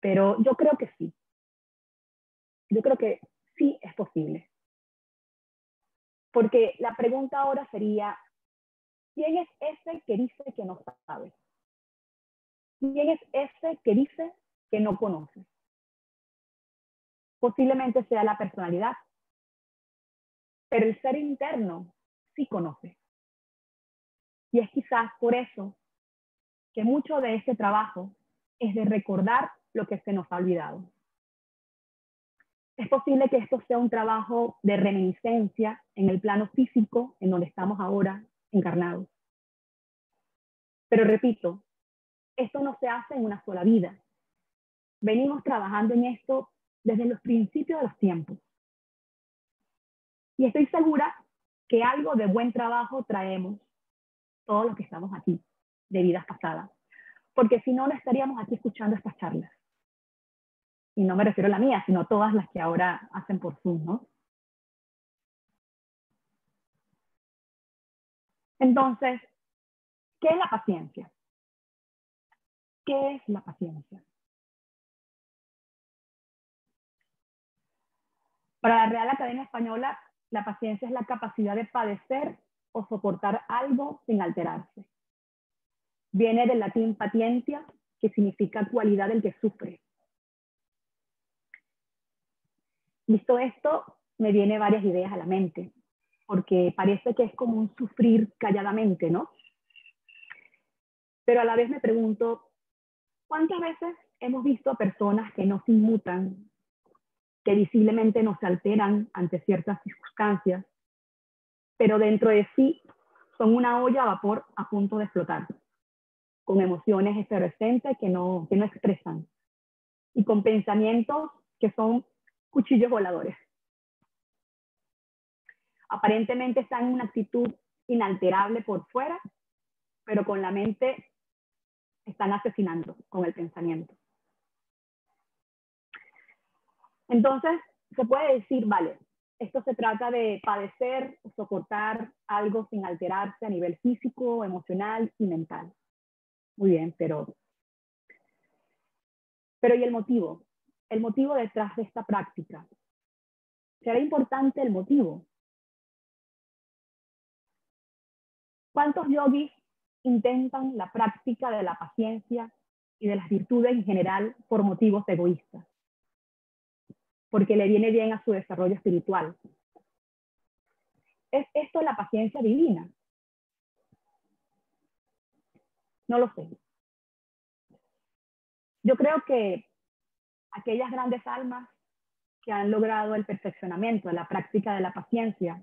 Pero yo creo que sí. Yo creo que sí es posible. Porque la pregunta ahora sería, ¿quién es ese que dice que no sabe? ¿Quién es ese que dice que no conoce? Posiblemente sea la personalidad, pero el ser interno sí conoce. Y es quizás por eso que mucho de este trabajo es de recordar lo que se nos ha olvidado. Es posible que esto sea un trabajo de reminiscencia en el plano físico en donde estamos ahora encarnados. Pero repito, esto no se hace en una sola vida. Venimos trabajando en esto desde los principios de los tiempos. Y estoy segura que algo de buen trabajo traemos todos los que estamos aquí, de vidas pasadas. Porque si no, no estaríamos aquí escuchando estas charlas. Y no me refiero a la mía, sino a todas las que ahora hacen por Zoom, ¿no? Entonces, ¿qué es la paciencia? ¿Qué es la paciencia? Para la Real Academia Española, la paciencia es la capacidad de padecer o soportar algo sin alterarse. Viene del latín patientia, que significa cualidad del que sufre. Visto esto, me vienen varias ideas a la mente, porque parece que es como un sufrir calladamente, ¿no? Pero a la vez me pregunto, ¿cuántas veces hemos visto a personas que no se inmutan, que visiblemente no se alteran ante ciertas circunstancias, pero dentro de sí son una olla a vapor a punto de explotar, con emociones efervescentes que no expresan y con pensamientos que son cuchillos voladores? Aparentemente están en una actitud inalterable por fuera, pero con la mente están asesinando con el pensamiento. Entonces, se puede decir, vale, esto se trata de padecer o soportar algo sin alterarse a nivel físico, emocional y mental. Muy bien, pero ¿y el motivo? El motivo detrás de esta práctica. ¿Será importante el motivo? ¿Cuántos yogis intentan la práctica de la paciencia y de las virtudes en general por motivos egoístas? Porque le viene bien a su desarrollo espiritual. ¿Es esto la paciencia divina? No lo sé. Yo creo que aquellas grandes almas que han logrado el perfeccionamiento de la práctica de la paciencia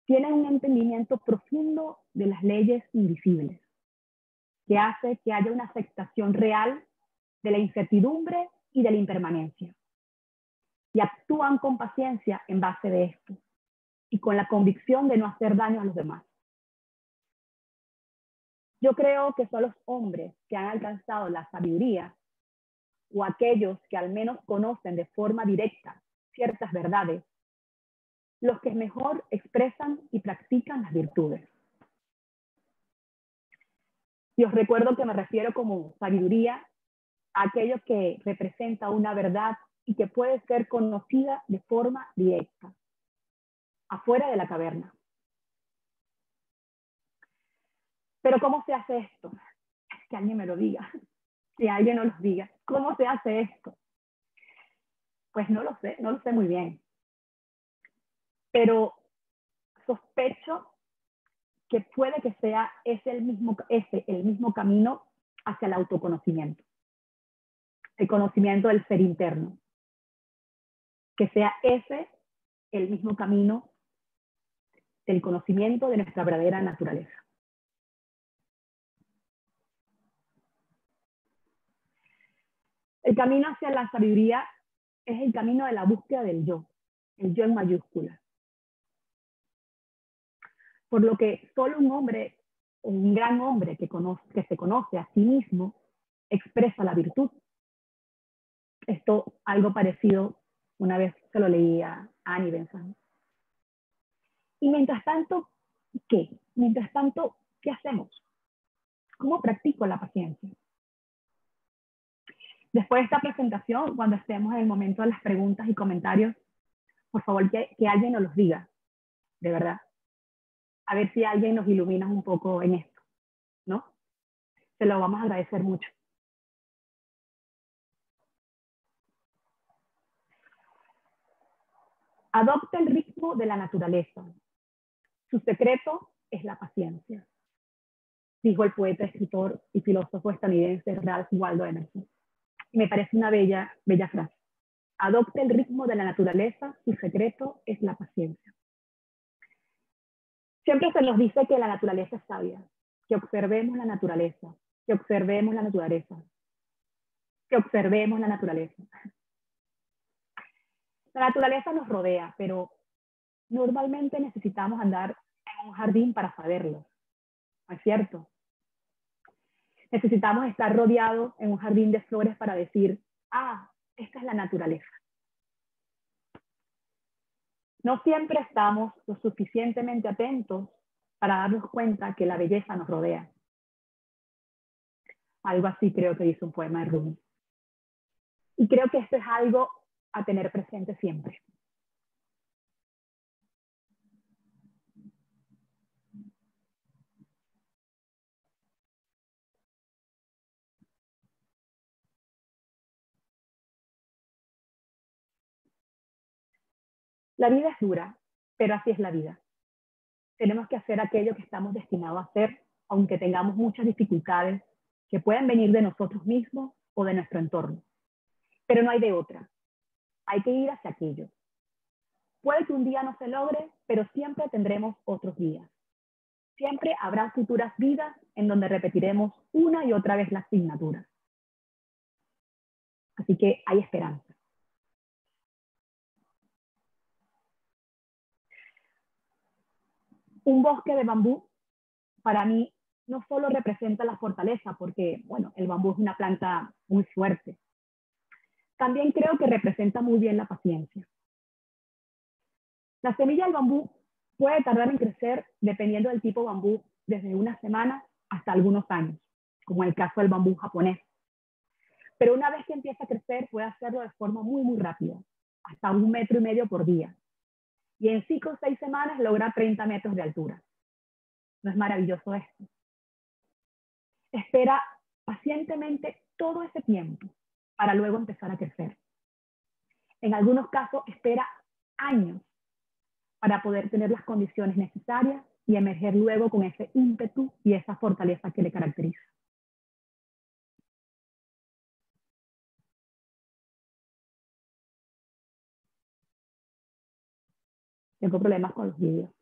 tienen un entendimiento profundo de las leyes invisibles, que hace que haya una aceptación real de la incertidumbre y de la impermanencia. Y actúan con paciencia en base de esto y con la convicción de no hacer daño a los demás. Yo creo que son los hombres que han alcanzado la sabiduría o aquellos que al menos conocen de forma directa ciertas verdades, los que mejor expresan y practican las virtudes. Y os recuerdo que me refiero como sabiduría a aquello que representa una verdad y que puede ser conocida de forma directa, afuera de la caverna. Pero ¿cómo se hace esto? Que alguien me lo diga, que alguien nos lo diga. ¿Cómo se hace esto? Pues no lo sé muy bien. Pero sospecho que puede que sea el mismo camino hacia el autoconocimiento, el conocimiento del ser interno. Que sea ese el mismo camino del conocimiento de nuestra verdadera naturaleza. El camino hacia la sabiduría es el camino de la búsqueda del yo, el yo en mayúscula. Por lo que solo un hombre, un gran hombre que se conoce a sí mismo, expresa la virtud. Esto, algo parecido, una vez se lo leí a Annie Besant. Y mientras tanto, ¿qué? Mientras tanto, ¿qué hacemos? ¿Cómo practico la paciencia? Después de esta presentación, cuando estemos en el momento de las preguntas y comentarios, por favor que alguien nos los diga, de verdad. A ver si alguien nos ilumina un poco en esto, ¿no? Se lo vamos a agradecer mucho. Adopta el ritmo de la naturaleza. Su secreto es la paciencia, dijo el poeta, escritor y filósofo estadounidense Ralph Waldo Emerson. Y me parece una bella frase. Adopta el ritmo de la naturaleza, su secreto es la paciencia. Siempre se nos dice que la naturaleza es sabia, que observemos la naturaleza, que observemos la naturaleza, que observemos la naturaleza. La naturaleza nos rodea, pero normalmente necesitamos andar en un jardín para saberlo, ¿no es cierto? Necesitamos estar rodeados en un jardín de flores para decir, ah, esta es la naturaleza. No siempre estamos lo suficientemente atentos para darnos cuenta que la belleza nos rodea. Algo así creo que dice un poema de Rumi. Y creo que esto es algo a tener presente siempre. La vida es dura, pero así es la vida. Tenemos que hacer aquello que estamos destinados a hacer, aunque tengamos muchas dificultades que pueden venir de nosotros mismos o de nuestro entorno. Pero no hay de otra. Hay que ir hacia aquello. Puede que un día no se logre, pero siempre tendremos otros días. Siempre habrá futuras vidas en donde repetiremos una y otra vez la asignatura. Así que hay esperanza. Un bosque de bambú, para mí, no solo representa la fortaleza, porque, bueno, el bambú es una planta muy fuerte. También creo que representa muy bien la paciencia. La semilla del bambú puede tardar en crecer dependiendo del tipo de bambú, desde unas semanas hasta algunos años, como en el caso del bambú japonés. Pero una vez que empieza a crecer, puede hacerlo de forma muy, muy rápida, hasta 1,5 metros por día. Y en 5 o 6 semanas logra 30 metros de altura. ¿No es maravilloso esto? Espera pacientemente todo ese tiempo para luego empezar a crecer. En algunos casos espera años para poder tener las condiciones necesarias y emerger luego con ese ímpetu y esa fortaleza que le caracteriza. Tengo problemas con los vídeos.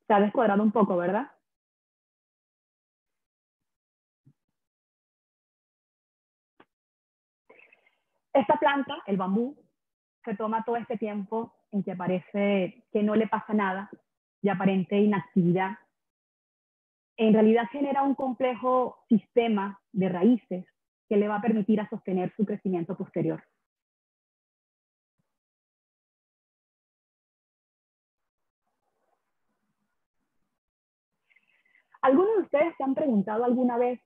Se ha descuadrado un poco, ¿verdad? Esta planta, el bambú, se toma todo este tiempo en que parece que no le pasa nada y aparente inactividad. En realidad genera un complejo sistema de raíces que le va a permitir a sostener su crecimiento posterior. ¿Algunos de ustedes se han preguntado alguna vez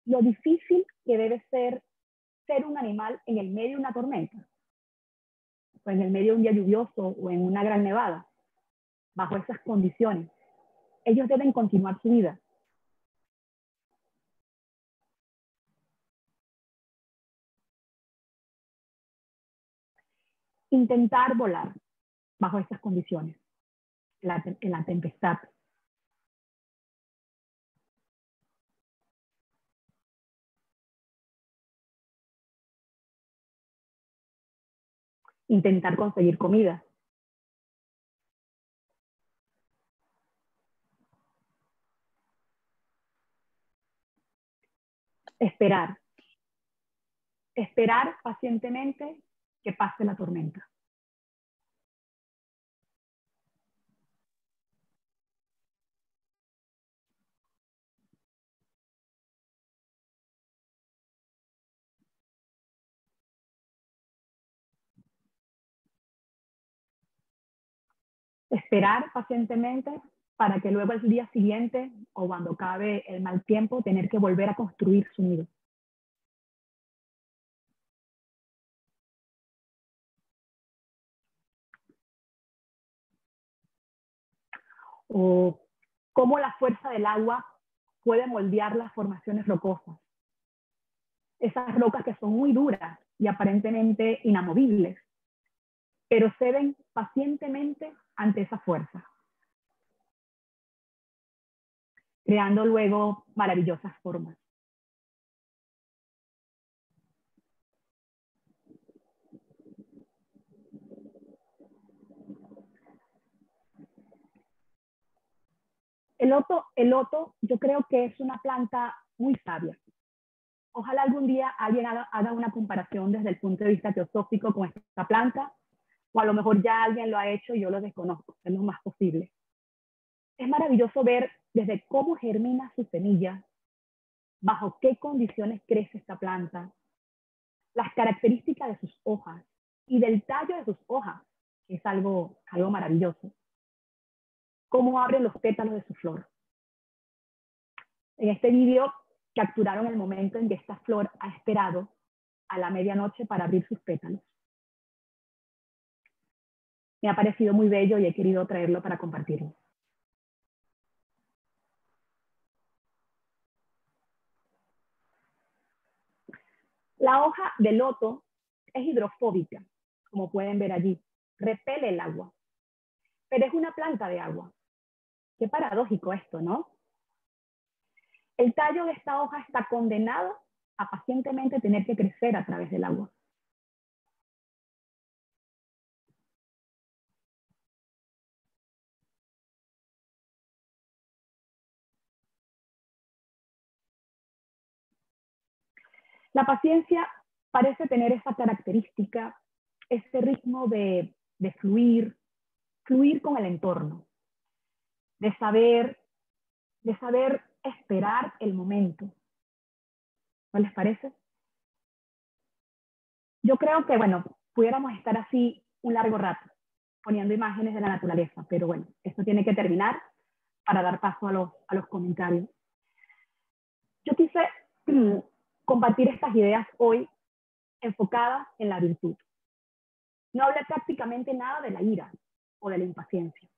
lo difícil que debe ser un animal en el medio de una tormenta? O en el medio de un día lluvioso o en una gran nevada. Bajo esas condiciones, ellos deben continuar su vida. Intentar volar bajo esas condiciones, en la tempestad. Intentar conseguir comida. Esperar. Esperar pacientemente que pase la tormenta. Esperar pacientemente para que luego el día siguiente o cuando acabe el mal tiempo tener que volver a construir su nido. O cómo la fuerza del agua puede moldear las formaciones rocosas. Esas rocas que son muy duras y aparentemente inamovibles, pero ceden pacientemente ante esa fuerza, creando luego maravillosas formas. El loto yo creo que es una planta muy sabia. Ojalá algún día alguien haga una comparación desde el punto de vista teosófico con esta planta, o a lo mejor ya alguien lo ha hecho y yo lo desconozco, es lo más posible. Es maravilloso ver desde cómo germina su semilla, bajo qué condiciones crece esta planta, las características de sus hojas y del tallo de sus hojas, que es algo maravilloso. Cómo abren los pétalos de su flor. En este vídeo capturaron el momento en que esta flor ha esperado a la medianoche para abrir sus pétalos. Me ha parecido muy bello y he querido traerlo para compartirlo. La hoja de loto es hidrofóbica, como pueden ver allí, repele el agua, pero es una planta de agua. Qué paradójico esto, ¿no? El tallo de esta hoja está condenado a pacientemente tener que crecer a través del agua. La paciencia parece tener esa característica, ese ritmo de fluir con el entorno, de saber esperar el momento. ¿No les parece? Yo creo que, bueno, pudiéramos estar así un largo rato, poniendo imágenes de la naturaleza, pero bueno, esto tiene que terminar para dar paso a los comentarios. Yo quise compartir estas ideas hoy enfocadas en la virtud. No hablé prácticamente nada de la ira o de la impaciencia,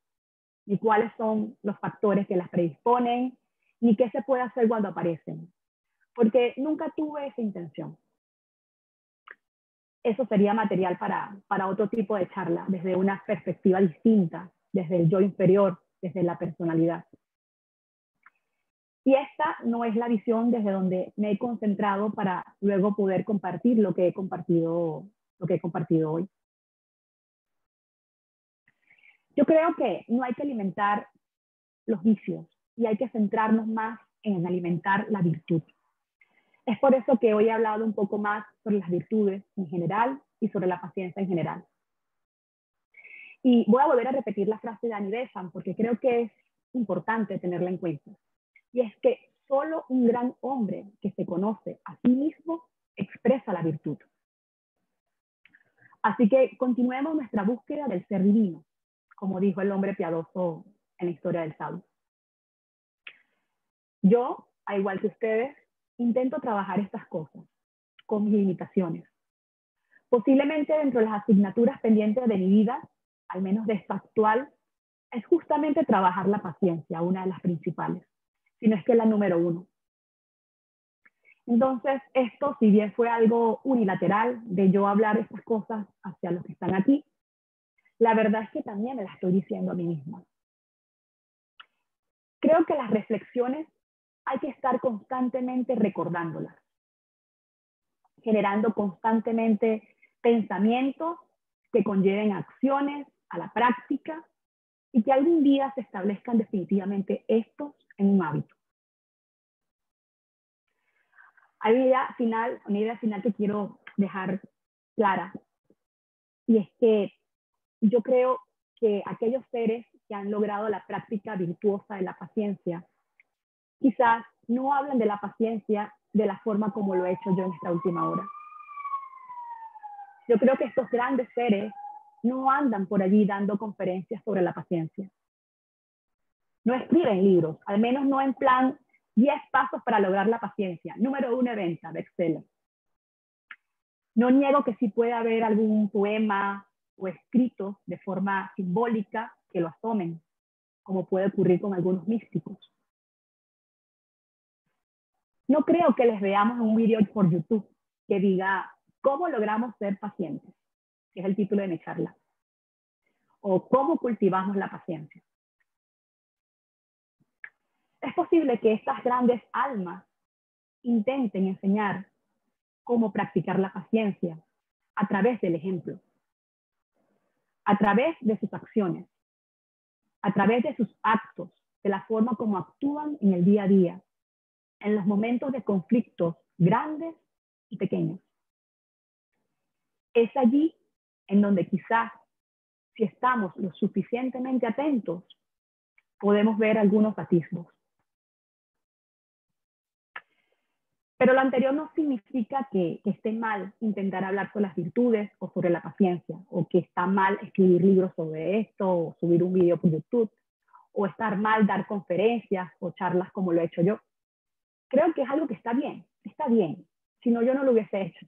ni cuáles son los factores que las predisponen, ni qué se puede hacer cuando aparecen, porque nunca tuve esa intención. Eso sería material para otro tipo de charla, desde una perspectiva distinta, desde el yo inferior, desde la personalidad. Y esta no es la visión desde donde me he concentrado para luego poder compartir lo que he compartido hoy. Yo creo que no hay que alimentar los vicios y hay que centrarnos más en alimentar la virtud. Es por eso que hoy he hablado un poco más sobre las virtudes en general y sobre la paciencia en general. Y voy a volver a repetir la frase de Annie Besant porque creo que es importante tenerla en cuenta. Y es que solo un gran hombre que se conoce a sí mismo expresa la virtud. Así que continuemos nuestra búsqueda del ser divino, como dijo el hombre piadoso en la historia del sabio. Yo, al igual que ustedes, intento trabajar estas cosas con mis limitaciones. Posiblemente dentro de las asignaturas pendientes de mi vida, al menos de esta actual, es justamente trabajar la paciencia, una de las principales, si no es que la número 1. Entonces, esto, si bien fue algo unilateral de yo hablar estas cosas hacia los que están aquí, la verdad es que también me las estoy diciendo a mí misma. Creo que las reflexiones hay que estar constantemente recordándolas, generando constantemente pensamientos que conlleven acciones a la práctica y que algún día se establezcan definitivamente estos en un hábito. Hay una idea final que quiero dejar clara, y es que yo creo que aquellos seres que han logrado la práctica virtuosa de la paciencia, quizás no hablan de la paciencia de la forma como lo he hecho yo en esta última hora. Yo creo que estos grandes seres no andan por allí dando conferencias sobre la paciencia. No escriben libros, al menos no en plan 10 pasos para lograr la paciencia, número 1 de venta, bestseller. No niego que sí puede haber algún poema o escrito de forma simbólica que lo asomen, como puede ocurrir con algunos místicos. No creo que les veamos en un video por YouTube que diga ¿cómo logramos ser pacientes?, que es el título de mi charla, o ¿cómo cultivamos la paciencia? Es posible que estas grandes almas intenten enseñar cómo practicar la paciencia a través del ejemplo, a través de sus acciones, a través de sus actos, de la forma como actúan en el día a día, en los momentos de conflictos grandes y pequeños. Es allí en donde quizás, si estamos lo suficientemente atentos, podemos ver algunos atisbos. Pero lo anterior no significa que esté mal intentar hablar sobre las virtudes o sobre la paciencia, o que está mal escribir libros sobre esto, o subir un video por YouTube, o estar mal dar conferencias o charlas como lo he hecho yo. Creo que es algo que está bien, si no yo no lo hubiese hecho.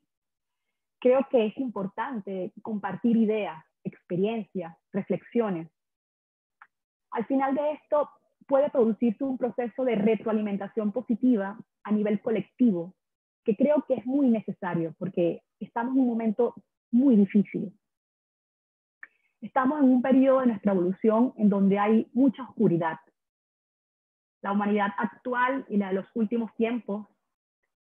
Creo que es importante compartir ideas, experiencias, reflexiones. Al final de esto puede producirse un proceso de retroalimentación positiva a nivel colectivo, que creo que es muy necesario porque estamos en un momento muy difícil. Estamos en un periodo de nuestra evolución en donde hay mucha oscuridad. La humanidad actual y la de los últimos tiempos,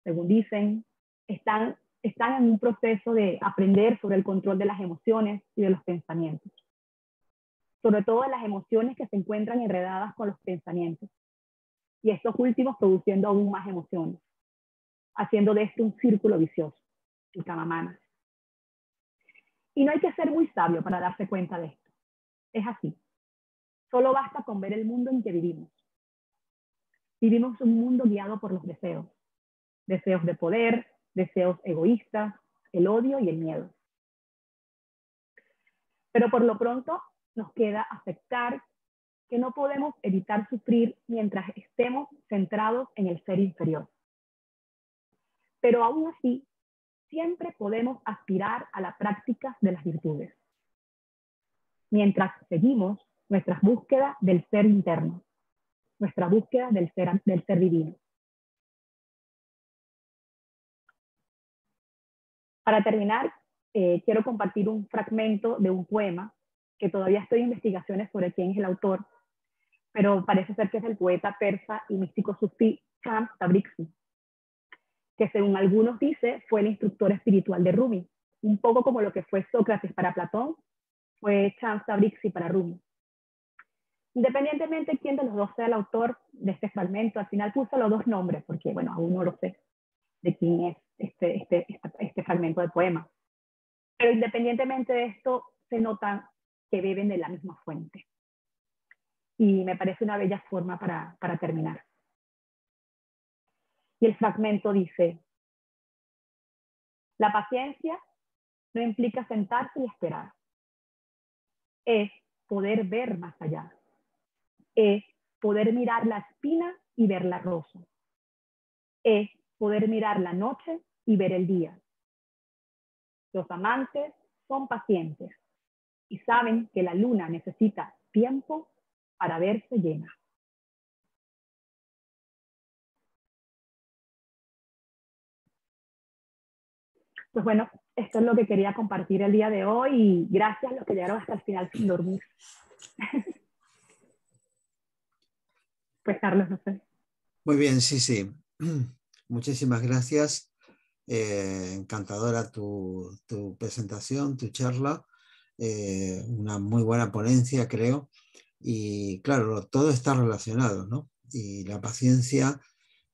según dicen, están en un proceso de aprender sobre el control de las emociones y de los pensamientos. Sobre todo de las emociones que se encuentran enredadas con los pensamientos. Y estos últimos produciendo aún más emociones, haciendo de esto un círculo vicioso, el camamana. Y no hay que ser muy sabio para darse cuenta de esto. Es así. Solo basta con ver el mundo en que vivimos. Vivimos un mundo guiado por los deseos. Deseos de poder, deseos egoístas, el odio y el miedo. Pero por lo pronto nos queda aceptar que no podemos evitar sufrir mientras estemos centrados en el ser inferior. Pero aún así, siempre podemos aspirar a la práctica de las virtudes, mientras seguimos nuestras búsquedas del ser interno, nuestra búsqueda del ser divino. Para terminar, quiero compartir un fragmento de un poema que todavía estoy en investigaciones sobre quién es el autor, pero parece ser que es el poeta persa y místico sufí Shams Tabrizi, que según algunos dice fue el instructor espiritual de Rumi, un poco como lo que fue Sócrates para Platón, fue Shams Tabrizi para Rumi. Independientemente de quién de los dos sea el autor de este fragmento, al final puso los dos nombres, porque bueno, aún no lo sé de quién es este fragmento de poema. Pero independientemente de esto, se nota que beben de la misma fuente. Y me parece una bella forma para terminar. Y el fragmento dice: la paciencia no implica sentarse y esperar. Es poder ver más allá. Es poder mirar la espina y ver la rosa. Es poder mirar la noche y ver el día. Los amantes son pacientes y saben que la luna necesita tiempo para verse llena. Pues bueno, esto es lo que quería compartir el día de hoy y gracias a los que llegaron hasta el final sin dormir. Pues Carlos, no sé. Muy bien, sí, sí. Muchísimas gracias. Encantadora tu presentación, tu charla. Una muy buena ponencia, creo. Y claro, todo está relacionado, ¿no? Y la paciencia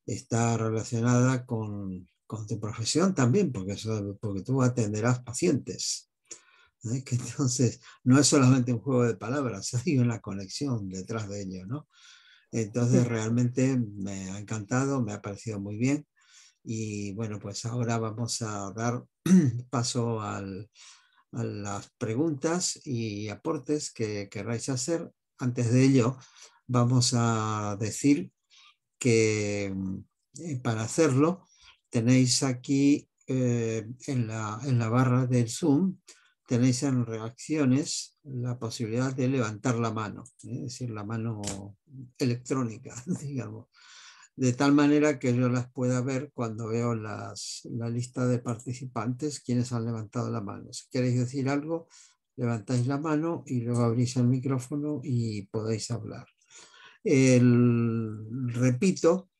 está relacionada con tu profesión también, porque tú atenderás pacientes. Que entonces no es solamente un juego de palabras, hay una conexión detrás de ello, ¿no? Entonces realmente me ha encantado, me ha parecido muy bien. Y bueno, pues ahora vamos a dar paso a las preguntas y aportes que queráis hacer. Antes de ello, vamos a decir que para hacerlo tenéis aquí en la barra del Zoom, tenéis en reacciones la posibilidad de levantar la mano, es decir, la mano electrónica, digamos, de tal manera que yo las pueda ver cuando veo la lista de participantes, quienes han levantado la mano. Si queréis decir algo, levantáis la mano y luego abrís el micrófono y podéis hablar. Repito,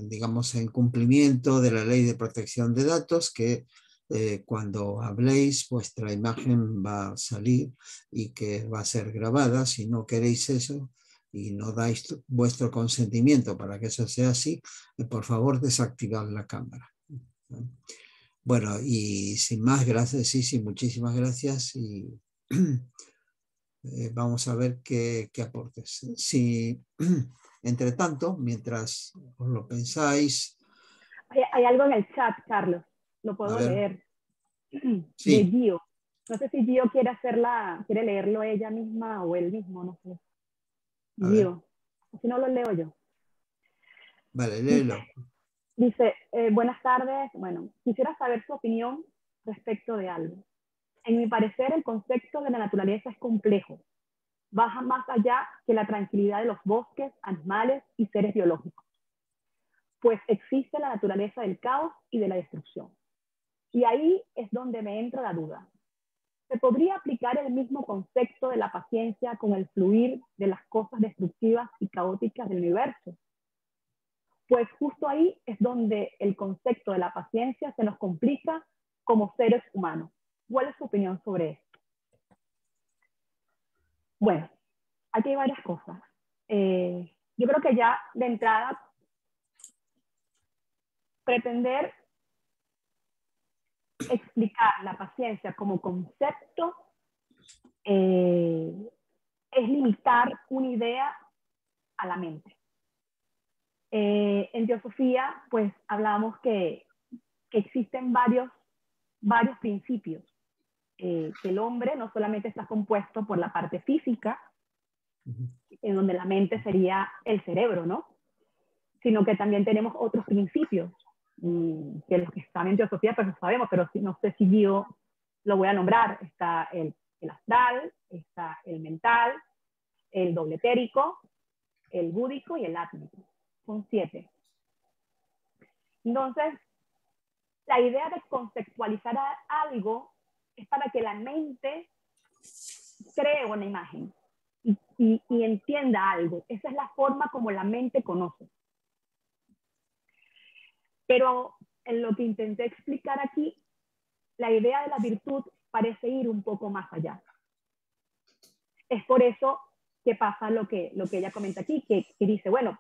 digamos, en cumplimiento de la Ley de Protección de Datos, que cuando habléis vuestra imagen va a salir y que va a ser grabada. Si no queréis eso y no dais vuestro consentimiento para que eso sea así, por favor desactivad la cámara. Bueno, y sin más, gracias, sí, muchísimas gracias y vamos a ver qué aportes. Si, entre tanto, mientras os lo pensáis... Hay algo en el chat, Carlos, lo A puedo ver, leer, de sí, Gio. No sé si Gio quiere leerlo ella misma o él mismo, no sé. a ver, Gio, si no lo leo yo. vale, Dice, léelo. buenas tardes. Bueno, quisiera saber su opinión respecto de algo. En mi parecer, el concepto de la naturaleza es complejo. Baja más allá que la tranquilidad de los bosques, animales y seres biológicos. Pues existe la naturaleza del caos y de la destrucción. Y ahí es donde me entra la duda. ¿Se podría aplicar el mismo concepto de la paciencia con el fluir de las cosas destructivas y caóticas del universo? Pues justo ahí es donde el concepto de la paciencia se nos complica como seres humanos. ¿Cuál es su opinión sobre esto? Bueno, aquí hay varias cosas. Yo creo que ya de entrada, pretender explicar la paciencia como concepto es limitar una idea a la mente. En teosofía, pues hablamos que existen varios principios, que el hombre no solamente está compuesto por la parte física, en donde la mente sería el cerebro, ¿no? Sino que también tenemos otros principios, que los que están en teosofía pues lo sabemos, pero no sé si yo lo voy a nombrar. Está el astral, está el mental, el doble etérico, el búdico y el átmico. Son 7. Entonces, la idea de conceptualizar algo es para que la mente cree una imagen y entienda algo. Esa es la forma como la mente conoce. Pero en lo que intenté explicar aquí, la idea de la virtud parece ir un poco más allá. Es por eso que pasa lo que ella comenta aquí, que dice, bueno,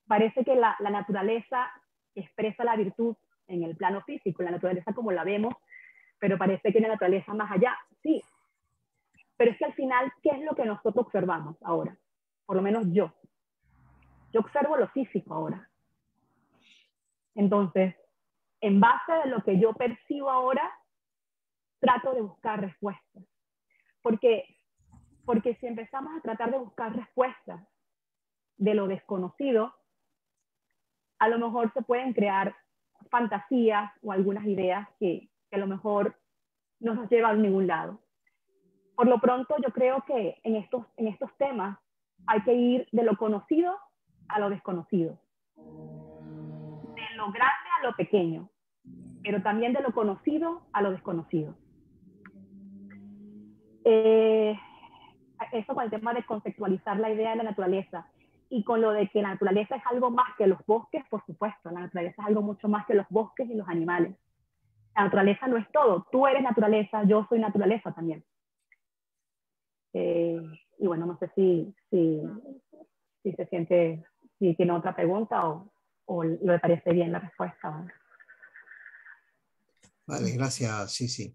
parece que la naturaleza expresa la virtud en el plano físico, la naturaleza como la vemos, pero parece que hay una naturaleza más allá. Sí, pero es que al final, ¿qué es lo que nosotros observamos ahora? Por lo menos yo. Yo observo lo físico ahora. Entonces, en base a lo que yo percibo ahora, trato de buscar respuestas. Porque si empezamos a tratar de buscar respuestas de lo desconocido, a lo mejor se pueden crear fantasías o algunas ideas que a lo mejor no nos llevan a ningún lado. Por lo pronto, yo creo que en estos temas hay que ir de lo conocido a lo desconocido, de lo grande a lo pequeño, pero también de lo conocido a lo desconocido. Eso con el tema de conceptualizar la idea de la naturaleza y con lo de que la naturaleza es algo más que los bosques, por supuesto, la naturaleza es algo mucho más que los bosques y los animales. La naturaleza no es todo, tú eres naturaleza, yo soy naturaleza también. Y bueno, no sé si se siente, si tiene otra pregunta o le parece bien la respuesta. Vale, gracias, sí.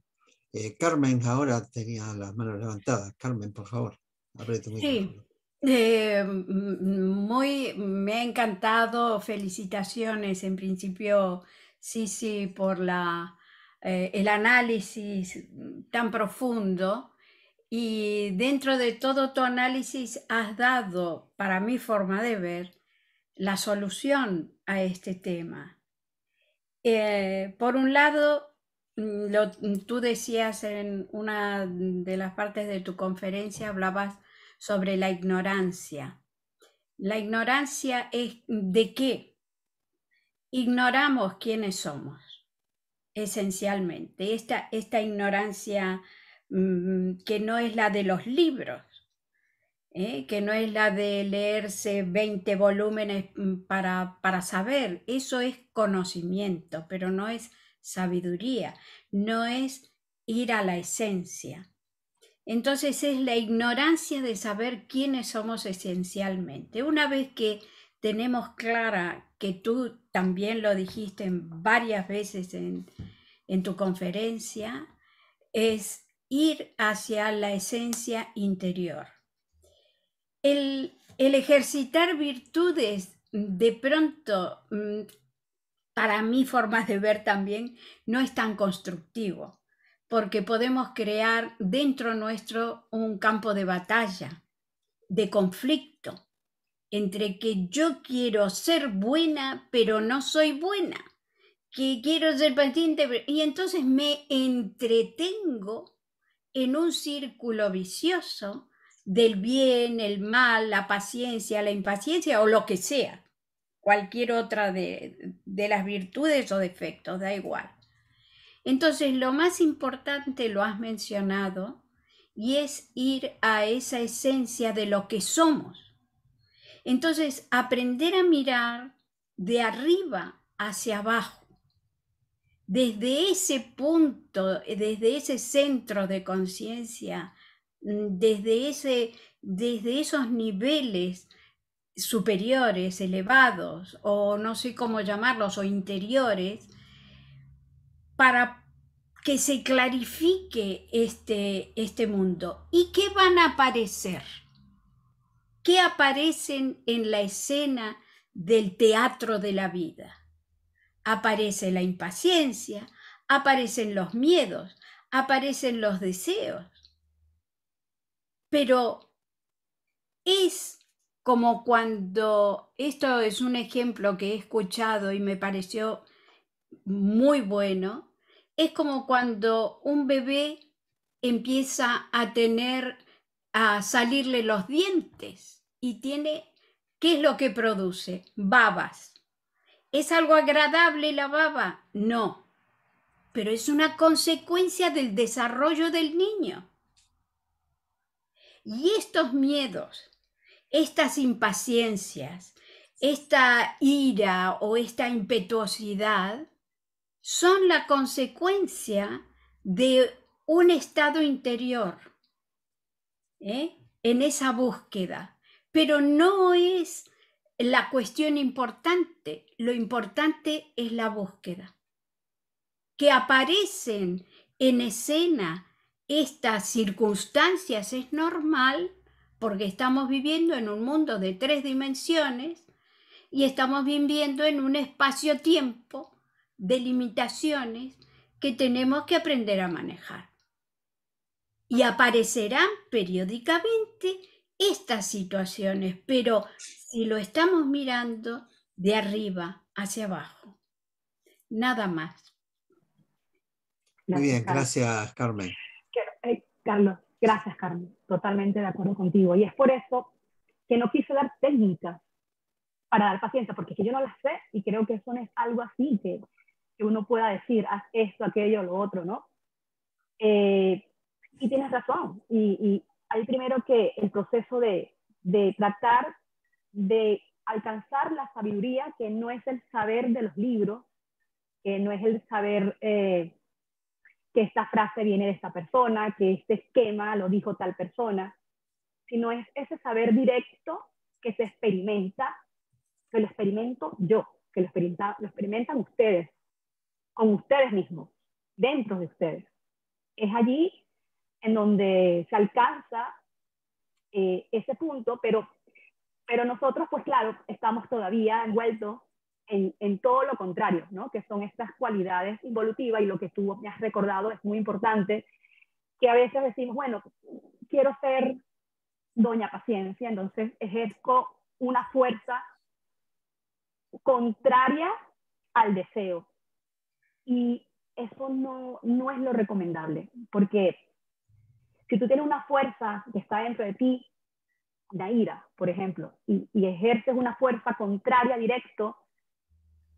Carmen ahora tenía las manos levantadas. Carmen, por favor, abre tu micrófono. Me ha encantado, felicitaciones en principio, sí, por el análisis tan profundo, y dentro de todo tu análisis has dado, para mi forma de ver, la solución a este tema. Por un lado, tú decías en una de las partes de tu conferencia, hablabas sobre la ignorancia. La ignorancia es ¿de qué? Ignoramos quiénes somos, esencialmente. Esta ignorancia que no es la de los libros, que no es la de leerse 20 volúmenes para saber. Eso es conocimiento, pero no es sabiduría, no es ir a la esencia. Entonces es la ignorancia de saber quiénes somos esencialmente. Una vez que tenemos clara, que tú también lo dijiste varias veces en tu conferencia, es ir hacia la esencia interior. El ejercitar virtudes, de pronto, para mi forma de ver también, no es tan constructivo, porque podemos crear dentro nuestro un campo de batalla, de conflicto, entre que yo quiero ser buena, pero no soy buena, que quiero ser paciente, y entonces me entretengo en un círculo vicioso del bien, el mal, la paciencia, la impaciencia o lo que sea, cualquier otra de las virtudes o defectos, da igual. Entonces, lo más importante lo has mencionado, y es ir a esa esencia de lo que somos. Entonces, aprender a mirar de arriba hacia abajo, desde ese punto, desde ese centro de conciencia, desde esos niveles superiores, elevados, o no sé cómo llamarlos, o interiores, para que se clarifique este mundo. ¿Y qué van a aparecer? ¿Qué aparecen en la escena del teatro de la vida? Aparece la impaciencia, aparecen los miedos, aparecen los deseos. Pero es como cuando, esto es un ejemplo que he escuchado y me pareció muy bueno, es como cuando un bebé empieza a salirle los dientes y ¿qué es lo que produce? Babas. ¿Es algo agradable la baba? No, pero es una consecuencia del desarrollo del niño. Y estos miedos, estas impaciencias, esta ira o esta impetuosidad son la consecuencia de un estado interior, en esa búsqueda. Pero no es la cuestión importante, lo importante es la búsqueda. Que aparecen en escena estas circunstancias es normal, porque estamos viviendo en un mundo de 3 dimensiones y estamos viviendo en un espacio-tiempo de limitaciones que tenemos que aprender a manejar. Y aparecerán periódicamente estas situaciones, pero si lo estamos mirando de arriba hacia abajo, nada más. Muy bien, gracias, Carmen. Carlos, gracias, Carmen. Totalmente de acuerdo contigo. Y es por eso que no quise dar técnicas para dar paciencia, porque es que yo no las sé y creo que eso no es algo así que uno pueda decir, haz esto, aquello, lo otro, ¿no? Y tienes razón. Y hay primero que el proceso de tratar de alcanzar la sabiduría, que no es el saber de los libros, que no es el saber que esta frase viene de esta persona, que este esquema lo dijo tal persona, sino es ese saber directo que se experimenta, que lo experimento yo, que lo experimentan ustedes, con ustedes mismos, dentro de ustedes. Es allí en donde se alcanza ese punto, pero nosotros, pues claro, estamos todavía envueltos en todo lo contrario, ¿no? Que son estas cualidades involutivas, y lo que tú me has recordado es muy importante, que a veces decimos, bueno, quiero ser doña paciencia, entonces ejerzo una fuerza contraria al deseo. Y eso no es lo recomendable, porque si tú tienes una fuerza que está dentro de ti, la ira, por ejemplo, y ejerces una fuerza contraria directo,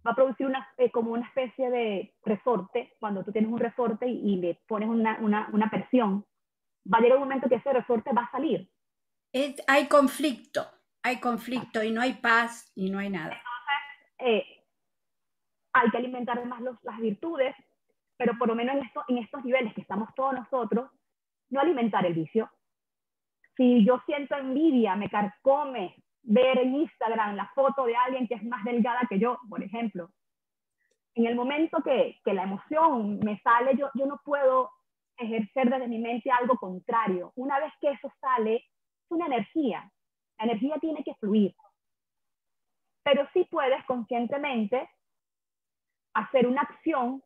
va a producir como una especie de resorte. Cuando tú tienes un resorte y le pones una presión, va a llegar un momento que ese resorte va a salir. Hay conflicto y no hay paz y no hay nada. Entonces, hay que alimentar más las virtudes, pero por lo menos en estos niveles que estamos todos nosotros, no alimentar el vicio. Si yo siento envidia, me carcome ver en Instagram la foto de alguien que es más delgada que yo, por ejemplo. En el momento que la emoción me sale, yo no puedo ejercer desde mi mente algo contrario. Una vez que eso sale, es una energía. La energía tiene que fluir. Pero sí puedes conscientemente hacer una acción,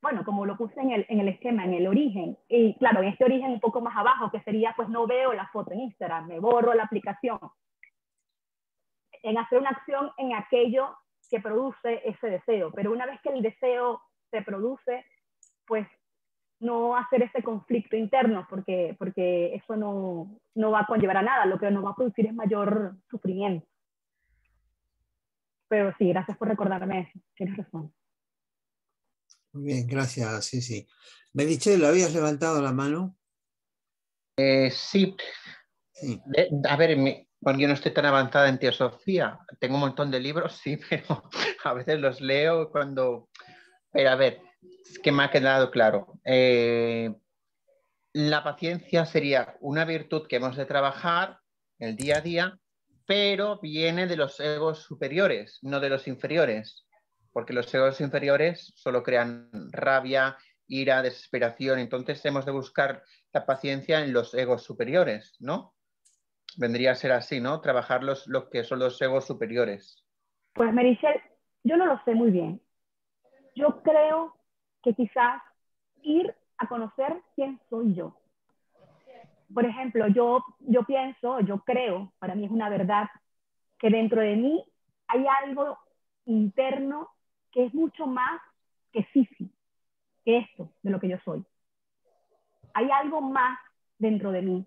bueno, como lo puse en el esquema, en el origen. Y claro, en este origen un poco más abajo, que sería, pues no veo la foto en Instagram, me borro la aplicación. En hacer una acción en aquello que produce ese deseo. Pero una vez que el deseo se produce, pues no hacer ese conflicto interno, porque eso no va a conllevar a nada. Lo que nos va a producir es mayor sufrimiento. Pero sí, gracias por recordarme eso. Tienes razón. Muy bien, gracias, sí, sí. Merichel, ¿habías levantado la mano? Sí. Sí. A ver, bueno, yo no estoy tan avanzada en teosofía. Tengo un montón de libros, sí, pero a veces los leo cuando... Pero a ver, es que me ha quedado claro. La paciencia sería una virtud que hemos de trabajar el día a día, pero viene de los egos superiores, no de los inferiores, porque los egos inferiores solo crean rabia, ira, desesperación. Entonces hemos de buscar la paciencia en los egos superiores, ¿no? Vendría a ser así, ¿no? Trabajar lo que son los egos superiores. Pues Merichel, yo no lo sé muy bien. Yo creo que quizás ir a conocer quién soy yo. Por ejemplo, yo pienso, yo creo, para mí es una verdad, que dentro de mí hay algo interno que es mucho más que Sisi, que esto de lo que yo soy. Hay algo más dentro de mí.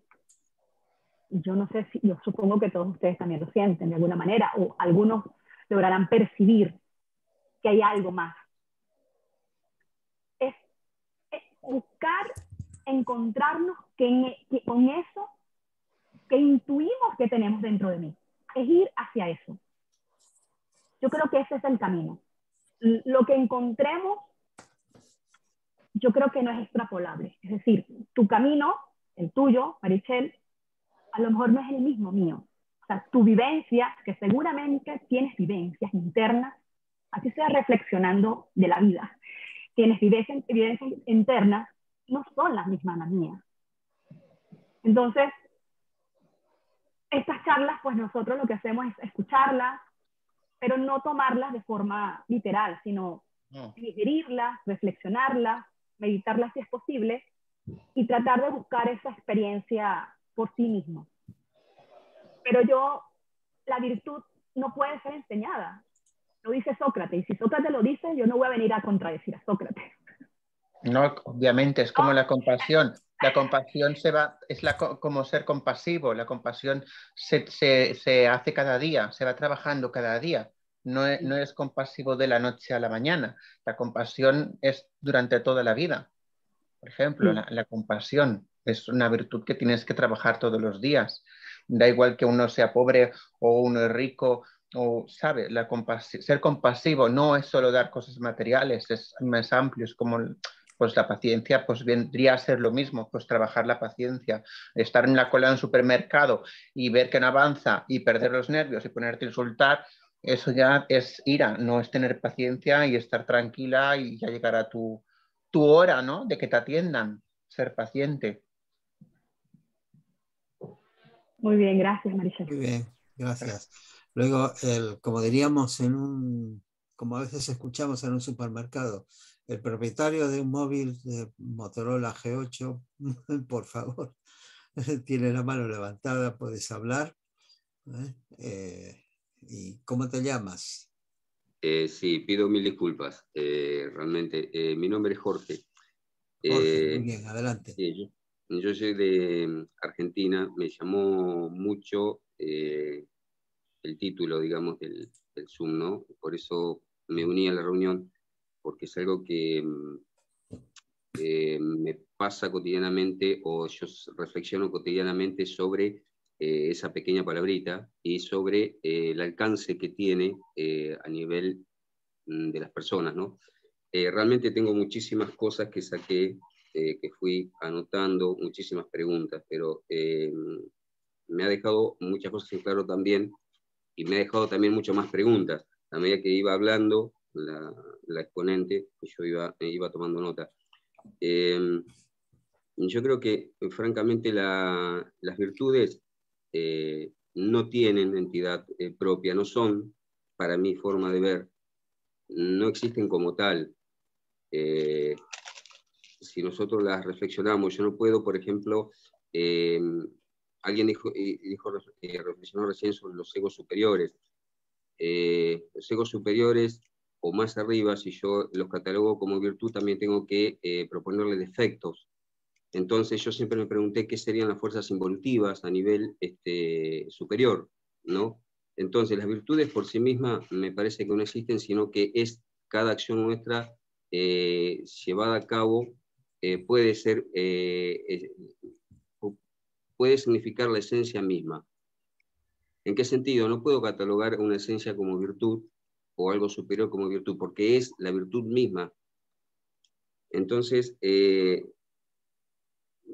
Y yo no sé si, yo supongo que todos ustedes también lo sienten de alguna manera, o algunos lograrán percibir que hay algo más. Es buscar encontrarnos con eso que intuimos que tenemos dentro de mí. Es ir hacia eso. Yo creo que ese es el camino. Lo que encontremos, yo creo que no es extrapolable. Es decir, tu camino, el tuyo, Merichel, a lo mejor no es el mismo mío. O sea, tu vivencia, que seguramente tienes vivencias internas, así sea reflexionando de la vida, tienes vivencias internas, no son las mismas las mías. Entonces, estas charlas, pues nosotros lo que hacemos es escucharlas, pero no tomarlas de forma literal, sino digerirlas, reflexionarlas, meditarlas si es posible, y tratar de buscar esa experiencia por sí mismo. Pero la virtud no puede ser enseñada. Lo dice Sócrates, y si Sócrates lo dice, yo no voy a venir a contradecir a Sócrates. No, obviamente, es como la compasión. La compasión es como ser compasivo. La compasión se hace cada día, se va trabajando cada día. No es compasivo de la noche a la mañana. La compasión es durante toda la vida. Por ejemplo, la compasión es una virtud que tienes que trabajar todos los días. Da igual que uno sea pobre o uno es rico, o, ¿sabe? Ser compasivo no es solo dar cosas materiales, es más amplio, es como... Pues la paciencia pues vendría a ser lo mismo, pues trabajar la paciencia, estar en la cola de un supermercado y ver que no avanza y perder los nervios y ponerte a insultar, eso ya es ira, no es tener paciencia y estar tranquila y ya llegar a tu hora, ¿no? De que te atiendan, ser paciente. Muy bien, gracias, Marichel. Muy bien, gracias. Luego, como diríamos como a veces escuchamos en un supermercado, el propietario de un móvil de Motorola G8, por favor, tiene la mano levantada, puedes hablar. ¿Y cómo te llamas? Sí, pido mil disculpas. Realmente, mi nombre es Jorge. Jorge, muy bien, adelante. Yo soy de Argentina. Me llamó mucho el título, digamos, del Zoom, ¿no? Por eso me uní a la reunión, porque es algo que me pasa cotidianamente, o yo reflexiono cotidianamente sobre esa pequeña palabrita y sobre el alcance que tiene a nivel de las personas, ¿no? Realmente tengo muchísimas cosas que saqué, que fui anotando, muchísimas preguntas, pero me ha dejado muchas cosas en claro también, y me ha dejado también muchas más preguntas. A medida que iba hablando la exponente, yo iba tomando nota. Yo creo que, francamente, las virtudes no tienen entidad propia, no son, para mi forma de ver, no existen como tal. Si nosotros las reflexionamos, yo no puedo, por ejemplo, alguien reflexionó recién sobre los egos superiores. Los egos superiores o más arriba, si yo los catalogo como virtud, también tengo que proponerle defectos. Entonces yo siempre me pregunté qué serían las fuerzas involutivas a nivel superior, ¿no? Entonces las virtudes por sí mismas me parece que no existen, sino que es cada acción nuestra llevada a cabo puede significar la esencia misma. ¿En qué sentido? No puedo catalogar una esencia como virtud o algo superior como virtud, porque es la virtud misma. Entonces,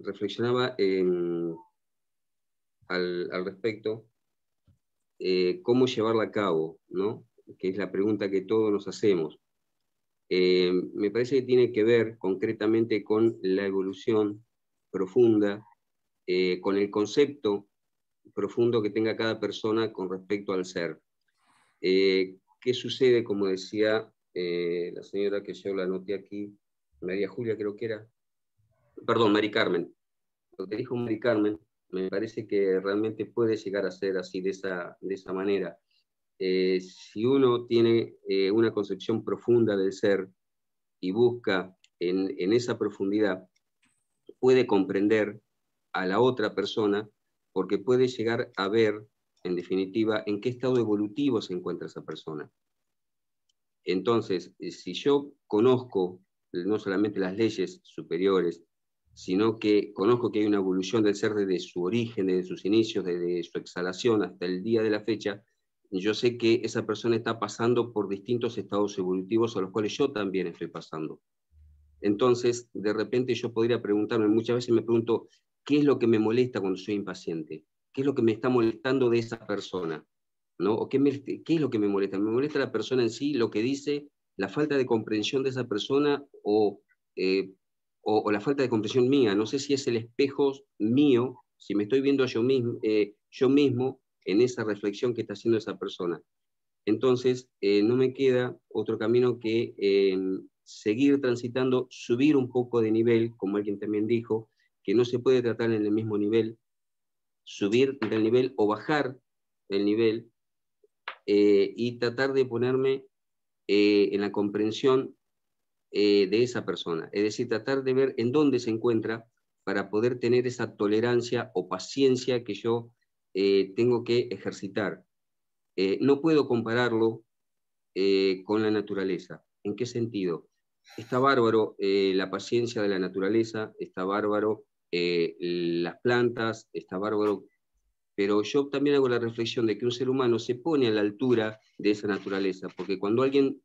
reflexionaba al respecto, cómo llevarla a cabo, ¿no? Que es la pregunta que todos nos hacemos. Me parece que tiene que ver concretamente con la evolución profunda, con el concepto profundo que tenga cada persona con respecto al ser. ¿Qué sucede? Como decía la señora que yo la anoté aquí, María Julia creo que era, perdón, Mari Carmen. Lo que dijo Mari Carmen me parece que realmente puede llegar a ser así, de esa manera. Si uno tiene una concepción profunda del ser y busca en esa profundidad, puede comprender a la otra persona, porque puede llegar a ver, en definitiva, en qué estado evolutivo se encuentra esa persona. Entonces, si yo conozco no solamente las leyes superiores, sino que conozco que hay una evolución del ser desde su origen, desde sus inicios, desde su exhalación hasta el día de la fecha, yo sé que esa persona está pasando por distintos estados evolutivos a los cuales yo también estoy pasando. Entonces, de repente yo podría preguntarme, muchas veces me pregunto, ¿qué es lo que me molesta cuando soy impaciente? ¿Qué es lo que me está molestando de esa persona? ¿No? ¿O qué es lo que me molesta? ¿Me molesta la persona en sí, lo que dice, la falta de comprensión de esa persona o la falta de comprensión mía? No sé si es el espejo mío, si me estoy viendo yo mismo en esa reflexión que está haciendo esa persona. Entonces, no me queda otro camino que seguir transitando, subir un poco de nivel, como alguien también dijo, que no se puede tratar en el mismo nivel, subir del nivel o bajar el nivel, y tratar de ponerme en la comprensión de esa persona. Es decir, tratar de ver en dónde se encuentra para poder tener esa tolerancia o paciencia que yo tengo que ejercitar. No puedo compararlo con la naturaleza. ¿En qué sentido? Está bárbaro la paciencia de la naturaleza, está bárbaro las plantas, está bárbaro, pero yo también hago la reflexión de que un ser humano se pone a la altura de esa naturaleza, porque cuando alguien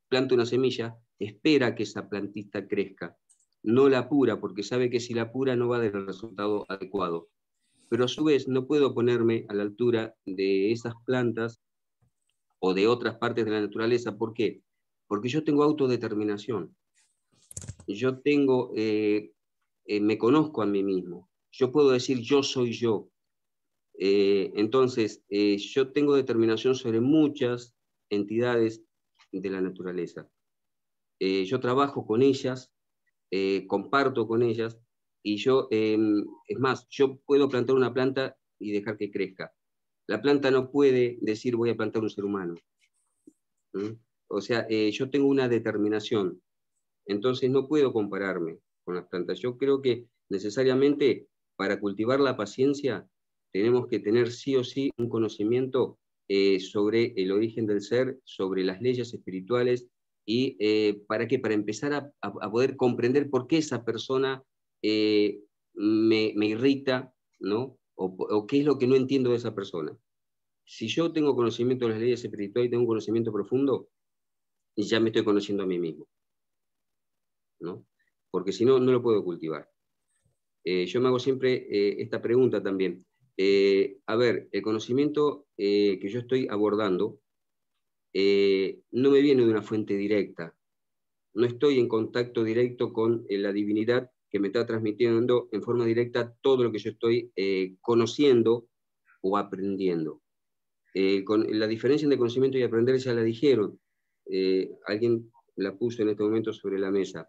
planta una semilla, espera que esa plantita crezca, no la apura, porque sabe que si la apura no va a dar el resultado adecuado. Pero a su vez no puedo ponerme a la altura de esas plantas o de otras partes de la naturaleza. ¿Por qué? Porque yo tengo autodeterminación. Yo tengo, me conozco a mí mismo. Yo puedo decir yo soy yo. Entonces, yo tengo determinación sobre muchas entidades de la naturaleza. Yo trabajo con ellas, comparto con ellas, y yo, es más, yo puedo plantar una planta y dejar que crezca. La planta no puede decir voy a plantar un ser humano. ¿Mm? O sea, yo tengo una determinación, entonces no puedo compararme con las plantas. Yo creo que necesariamente para cultivar la paciencia tenemos que tener sí o sí un conocimiento sobre el origen del ser, sobre las leyes espirituales, y ¿para qué? Para empezar a poder comprender por qué esa persona me irrita, ¿no? O qué es lo que no entiendo de esa persona. Si yo tengo conocimiento de las leyes espirituales y tengo un conocimiento profundo, ya me estoy conociendo a mí mismo, ¿no? Porque si no, no lo puedo cultivar. Yo me hago siempre esta pregunta también. A ver, el conocimiento que yo estoy abordando no me viene de una fuente directa. No estoy en contacto directo con la divinidad que me está transmitiendo en forma directa todo lo que yo estoy conociendo o aprendiendo. La diferencia entre conocimiento y aprender ya la dijeron. Alguien la puso en este momento sobre la mesa.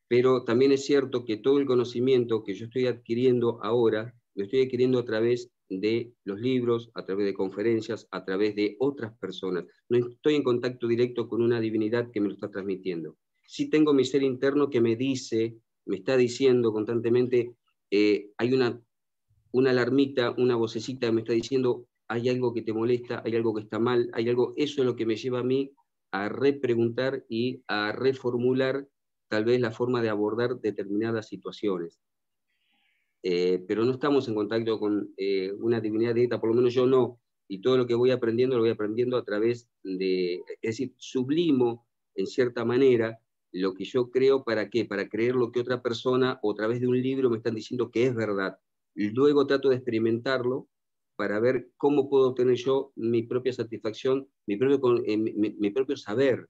Pero también es cierto que todo el conocimiento que yo estoy adquiriendo ahora, lo estoy adquiriendo a través de los libros, a través de conferencias, a través de otras personas. No estoy en contacto directo con una divinidad que me lo está transmitiendo. Sí tengo mi ser interno que me dice, me está diciendo constantemente, hay una alarmita, una vocecita que me está diciendo, hay algo que te molesta, hay algo que está mal, hay algo, eso es lo que me lleva a mí a repreguntar y a reformular tal vez la forma de abordar determinadas situaciones. Pero no estamos en contacto con una divinidad directa, por lo menos yo no, y todo lo que voy aprendiendo lo voy aprendiendo a través de, es decir, sublimo en cierta manera lo que yo creo. ¿Para qué? Para creer lo que otra persona o a través de un libro me están diciendo que es verdad. Y luego trato de experimentarlo para ver cómo puedo obtener yo mi propia satisfacción, mi propio saber,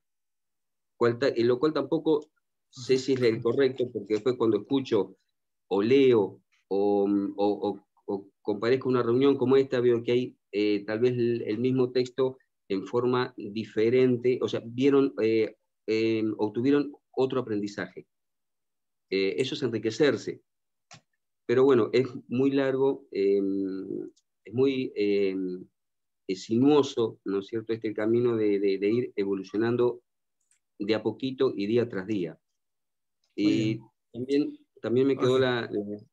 lo cual tampoco sé si es el correcto, porque después cuando escucho o leo o comparezco una reunión como esta, veo que hay tal vez el mismo texto en forma diferente, o sea, obtuvieron otro aprendizaje. Eso es enriquecerse. Pero bueno, es muy largo, es muy sinuoso, ¿no es cierto?, este camino de ir evolucionando de a poquito y día tras día. Y también me quedó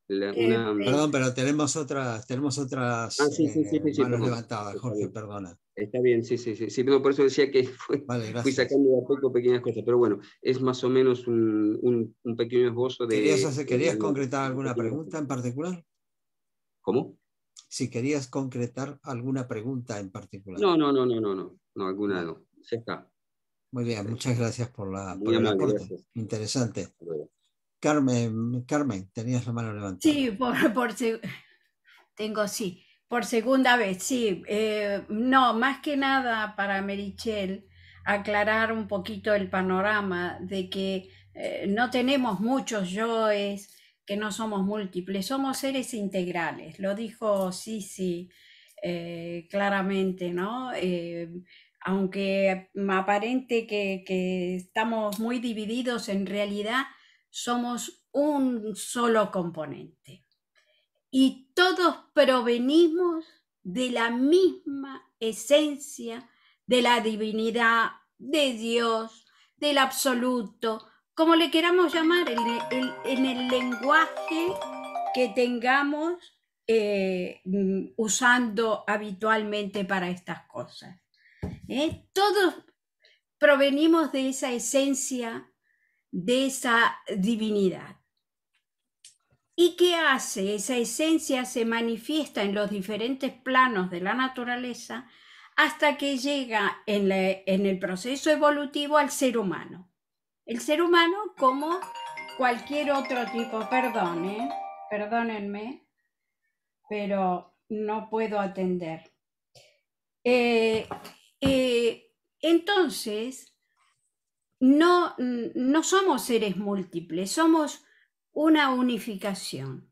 Perdón, pero tenemos otras manos levantadas, Jorge, perdona. Está bien, sí. No, por eso decía que fui sacando de a poco pequeñas cosas, pero bueno, es más o menos un pequeño esbozo de... ¿Querías concretar alguna pregunta en particular? ¿Cómo? Si querías concretar alguna pregunta en particular. No, alguna no. Ya está. Muy bien, muchas gracias por el amable, aporte. gracias. Interesante. Carmen, tenías la mano levantada. Sí, por segunda vez, sí. No, más que nada para Meritxell aclarar un poquito el panorama de que no tenemos muchos yoes, que no somos múltiples, somos seres integrales. Lo dijo Sisi claramente, ¿no? Aunque aparente que estamos muy divididos, en realidad somos un solo componente. Y todos provenimos de la misma esencia de la divinidad, de Dios, del absoluto, como le queramos llamar, en el lenguaje que tengamos usando habitualmente para estas cosas. Todos provenimos de esa esencia, de esa divinidad. ¿Y qué hace? Esa esencia se manifiesta en los diferentes planos de la naturaleza hasta que llega en el proceso evolutivo al ser humano. El ser humano, como cualquier otro tipo, perdónenme, pero no puedo atender. Entonces, no somos seres múltiples, somos una unificación.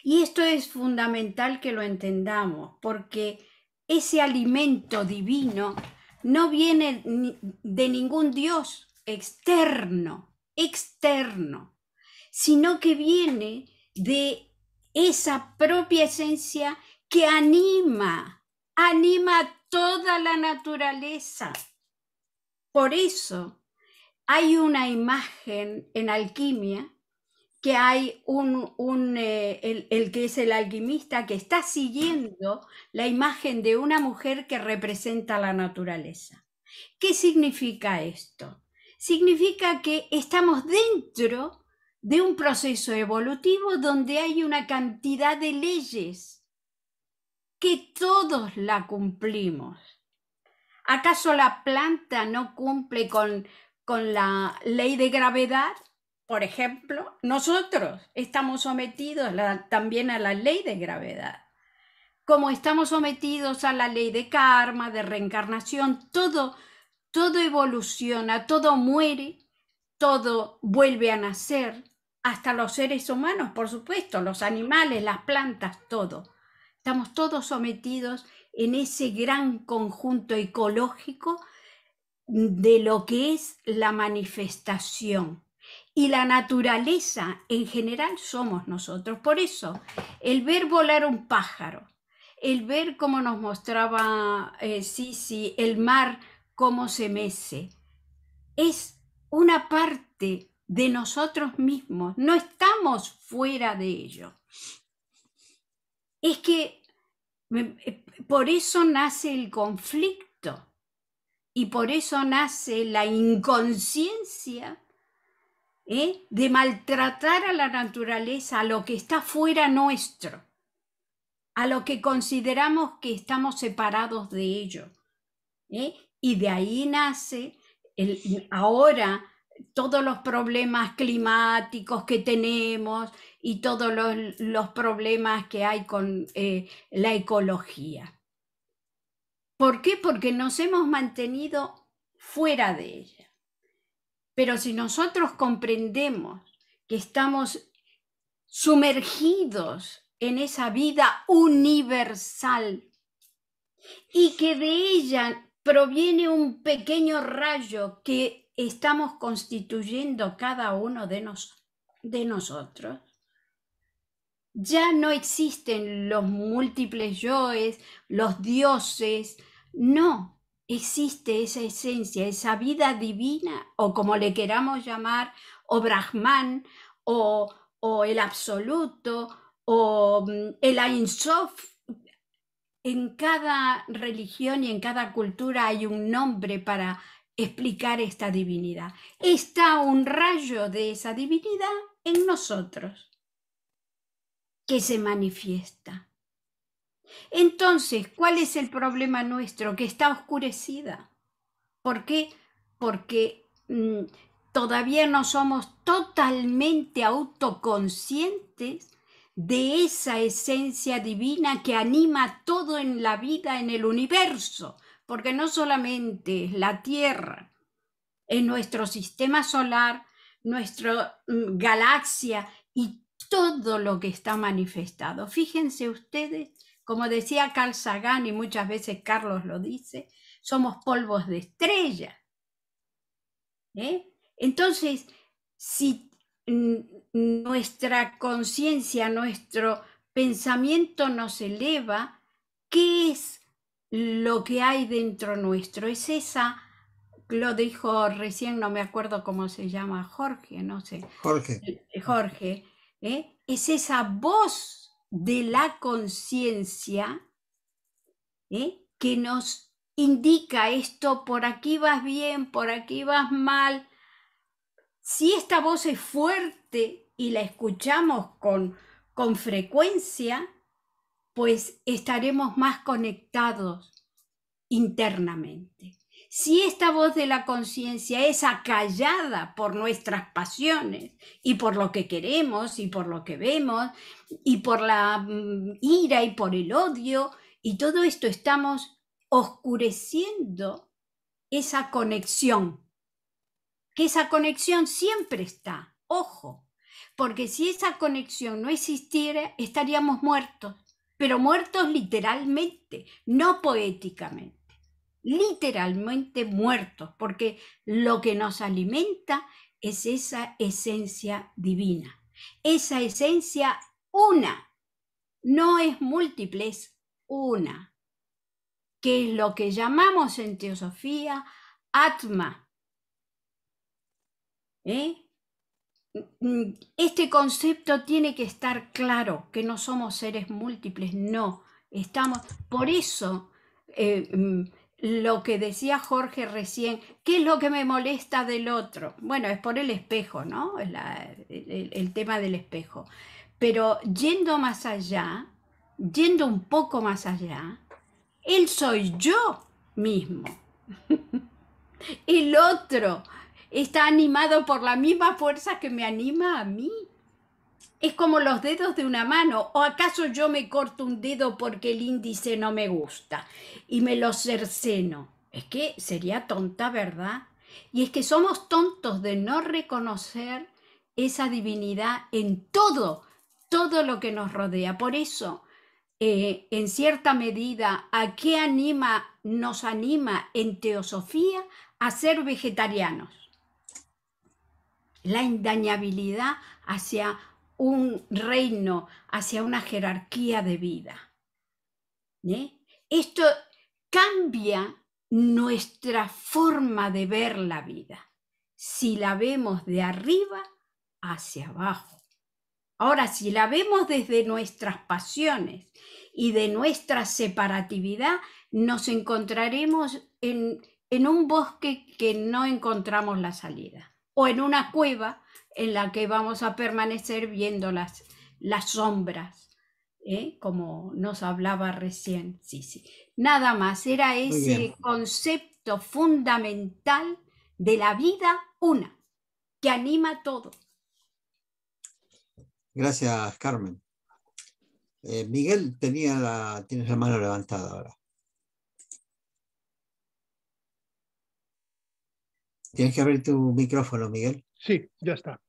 Y esto es fundamental que lo entendamos, porque ese alimento divino no viene de ningún Dios externo, sino que viene de esa propia esencia que anima toda la naturaleza. Por eso hay una imagen en alquimia, que hay el que es el alquimista, que está siguiendo la imagen de una mujer que representa la naturaleza. ¿Qué significa esto? Significa que estamos dentro de un proceso evolutivo donde hay una cantidad de leyes que todos la cumplimos. ¿Acaso la planta no cumple con la ley de gravedad? Por ejemplo, nosotros estamos sometidos también a la ley de gravedad. Como estamos sometidos a la ley de karma, de reencarnación, todo evoluciona, todo muere, todo vuelve a nacer, hasta los seres humanos, por supuesto, los animales, las plantas, todo. Estamos todos sometidos en ese gran conjunto ecológico de lo que es la manifestación. Y la naturaleza en general somos nosotros. Por eso, el ver volar un pájaro, el ver cómo nos mostraba Sisi, el mar, cómo se mece, es una parte de nosotros mismos. No estamos fuera de ello. Es que por eso nace el conflicto. y por eso nace la inconsciencia de maltratar a la naturaleza, a lo que está fuera nuestro, a lo que consideramos que estamos separados de ello. Y de ahí nace ahora todos los problemas climáticos que tenemos y todos los problemas que hay con la ecología. ¿Por qué? Porque nos hemos mantenido fuera de ella. Pero si nosotros comprendemos que estamos sumergidos en esa vida universal y que de ella proviene un pequeño rayo que estamos constituyendo cada uno de nosotros, ya no existen los múltiples yoes, los dioses, no, existe esa esencia, esa vida divina, o como le queramos llamar, o Brahman, o el absoluto, o el Ein Sof. En cada religión y en cada cultura hay un nombre para explicar esta divinidad. Está un rayo de esa divinidad en nosotros, que se manifiesta. Entonces, ¿cuál es el problema nuestro? Que está oscurecida. ¿Por qué? Porque todavía no somos totalmente autoconscientes de esa esencia divina que anima todo en la vida, en el universo, porque no solamente es la Tierra, es nuestro sistema solar, nuestra galaxia y todo lo que está manifestado. Fíjense ustedes, como decía Carl Sagan, y muchas veces Carlos lo dice, somos polvos de estrella. Entonces, si nuestra conciencia, nuestro pensamiento nos eleva, ¿qué es lo que hay dentro nuestro? Es esa, lo dijo recién, no me acuerdo cómo se llama, Jorge, no sé. Jorge, es esa voz de la conciencia que nos indica esto, por aquí vas bien, por aquí vas mal. Si esta voz es fuerte y la escuchamos con frecuencia, pues estaremos más conectados internamente. Si esta voz de la conciencia es acallada por nuestras pasiones y por lo que queremos y por lo que vemos y por la ira y por el odio y todo esto, estamos oscureciendo esa conexión, que esa conexión siempre está, ojo, porque si esa conexión no existiera, estaríamos muertos, pero muertos literalmente, no poéticamente. Literalmente muertos, porque lo que nos alimenta es esa esencia divina, esa esencia una, no es múltiple, es una, que es lo que llamamos en teosofía Atma. Este concepto tiene que estar claro, que no somos seres múltiples, no, estamos, por eso lo que decía Jorge recién, ¿qué es lo que me molesta del otro? Bueno, es por el espejo, ¿no? El tema del espejo. Pero yendo más allá, yendo un poco más allá, él soy yo mismo. El otro está animado por la misma fuerza que me anima a mí. Es como los dedos de una mano. ¿O acaso yo me corto un dedo porque el índice no me gusta y me lo cerceno? Es que sería tonta, ¿verdad? Y es que somos tontos de no reconocer esa divinidad en todo lo que nos rodea. Por eso, en cierta medida, ¿a qué nos anima en teosofía? A ser vegetarianos. La indañabilidad hacia un reino, hacia una jerarquía de vida. Esto cambia nuestra forma de ver la vida, si la vemos de arriba hacia abajo. Ahora, si la vemos desde nuestras pasiones y de nuestra separatividad, nos encontraremos en en un bosque que no encontramos la salida, o en una cueva en la que vamos a permanecer viendo las sombras, como nos hablaba recién Sisi. Nada más, era ese concepto fundamental de la vida una, que anima todo. Gracias, Carmen. Miguel, tienes la mano levantada ahora. Tienes que abrir tu micrófono, Miguel. Sí, ya está.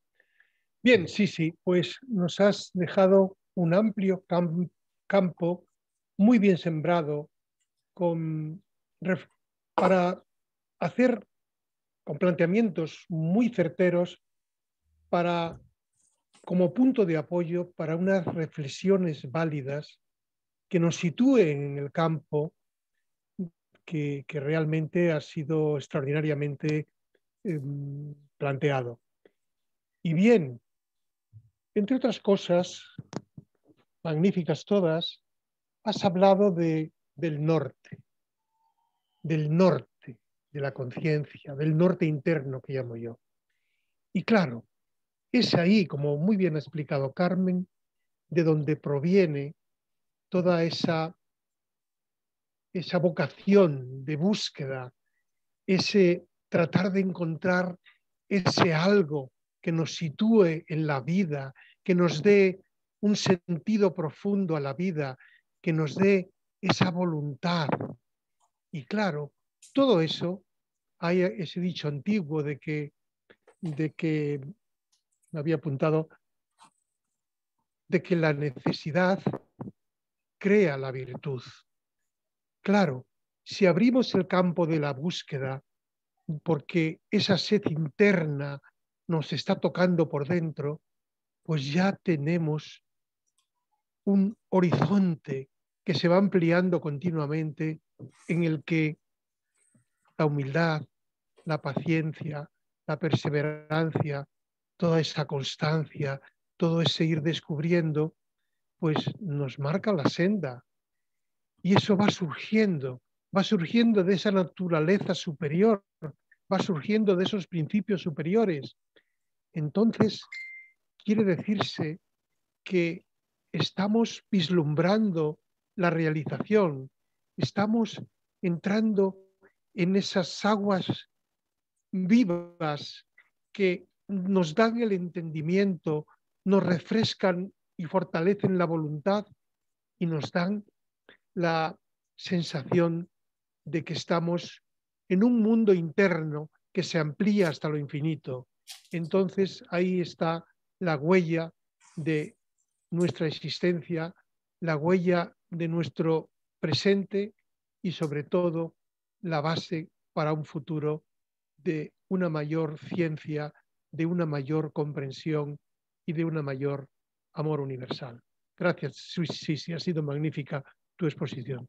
Bien, sí, pues nos has dejado un amplio campo muy bien sembrado para hacer con planteamientos muy certeros como punto de apoyo para unas reflexiones válidas que nos sitúen en el campo que realmente ha sido extraordinariamente planteado. Y bien, entre otras cosas, magníficas todas, has hablado del norte, de la conciencia, del norte interno que llamo yo. Y claro, es ahí, como muy bien ha explicado Carmen, de donde proviene toda esa vocación de búsqueda, ese tratar de encontrar ese algo que nos sitúe en la vida, que nos dé un sentido profundo a la vida, que nos dé esa voluntad. Y claro, todo eso, hay ese dicho antiguo de que me había apuntado, de que la necesidad crea la virtud. Claro, si abrimos el campo de la búsqueda, porque esa sed interna nos está tocando por dentro, pues ya tenemos un horizonte que se va ampliando continuamente, en el que la humildad, la paciencia, la perseverancia, toda esa constancia, todo ese ir descubriendo, pues nos marca la senda. Y eso va surgiendo de esa naturaleza superior, va surgiendo de esos principios superiores. Entonces, quiere decirse que estamos vislumbrando la realización, estamos entrando en esas aguas vivas que nos dan el entendimiento, nos refrescan y fortalecen la voluntad y nos dan la sensación de que estamos en un mundo interno que se amplía hasta lo infinito. Entonces ahí está la huella de nuestra existencia, la huella de nuestro presente y sobre todo la base para un futuro de una mayor ciencia, de una mayor comprensión y de una mayor amor universal. Gracias, sí, ha sido magnífica tu exposición.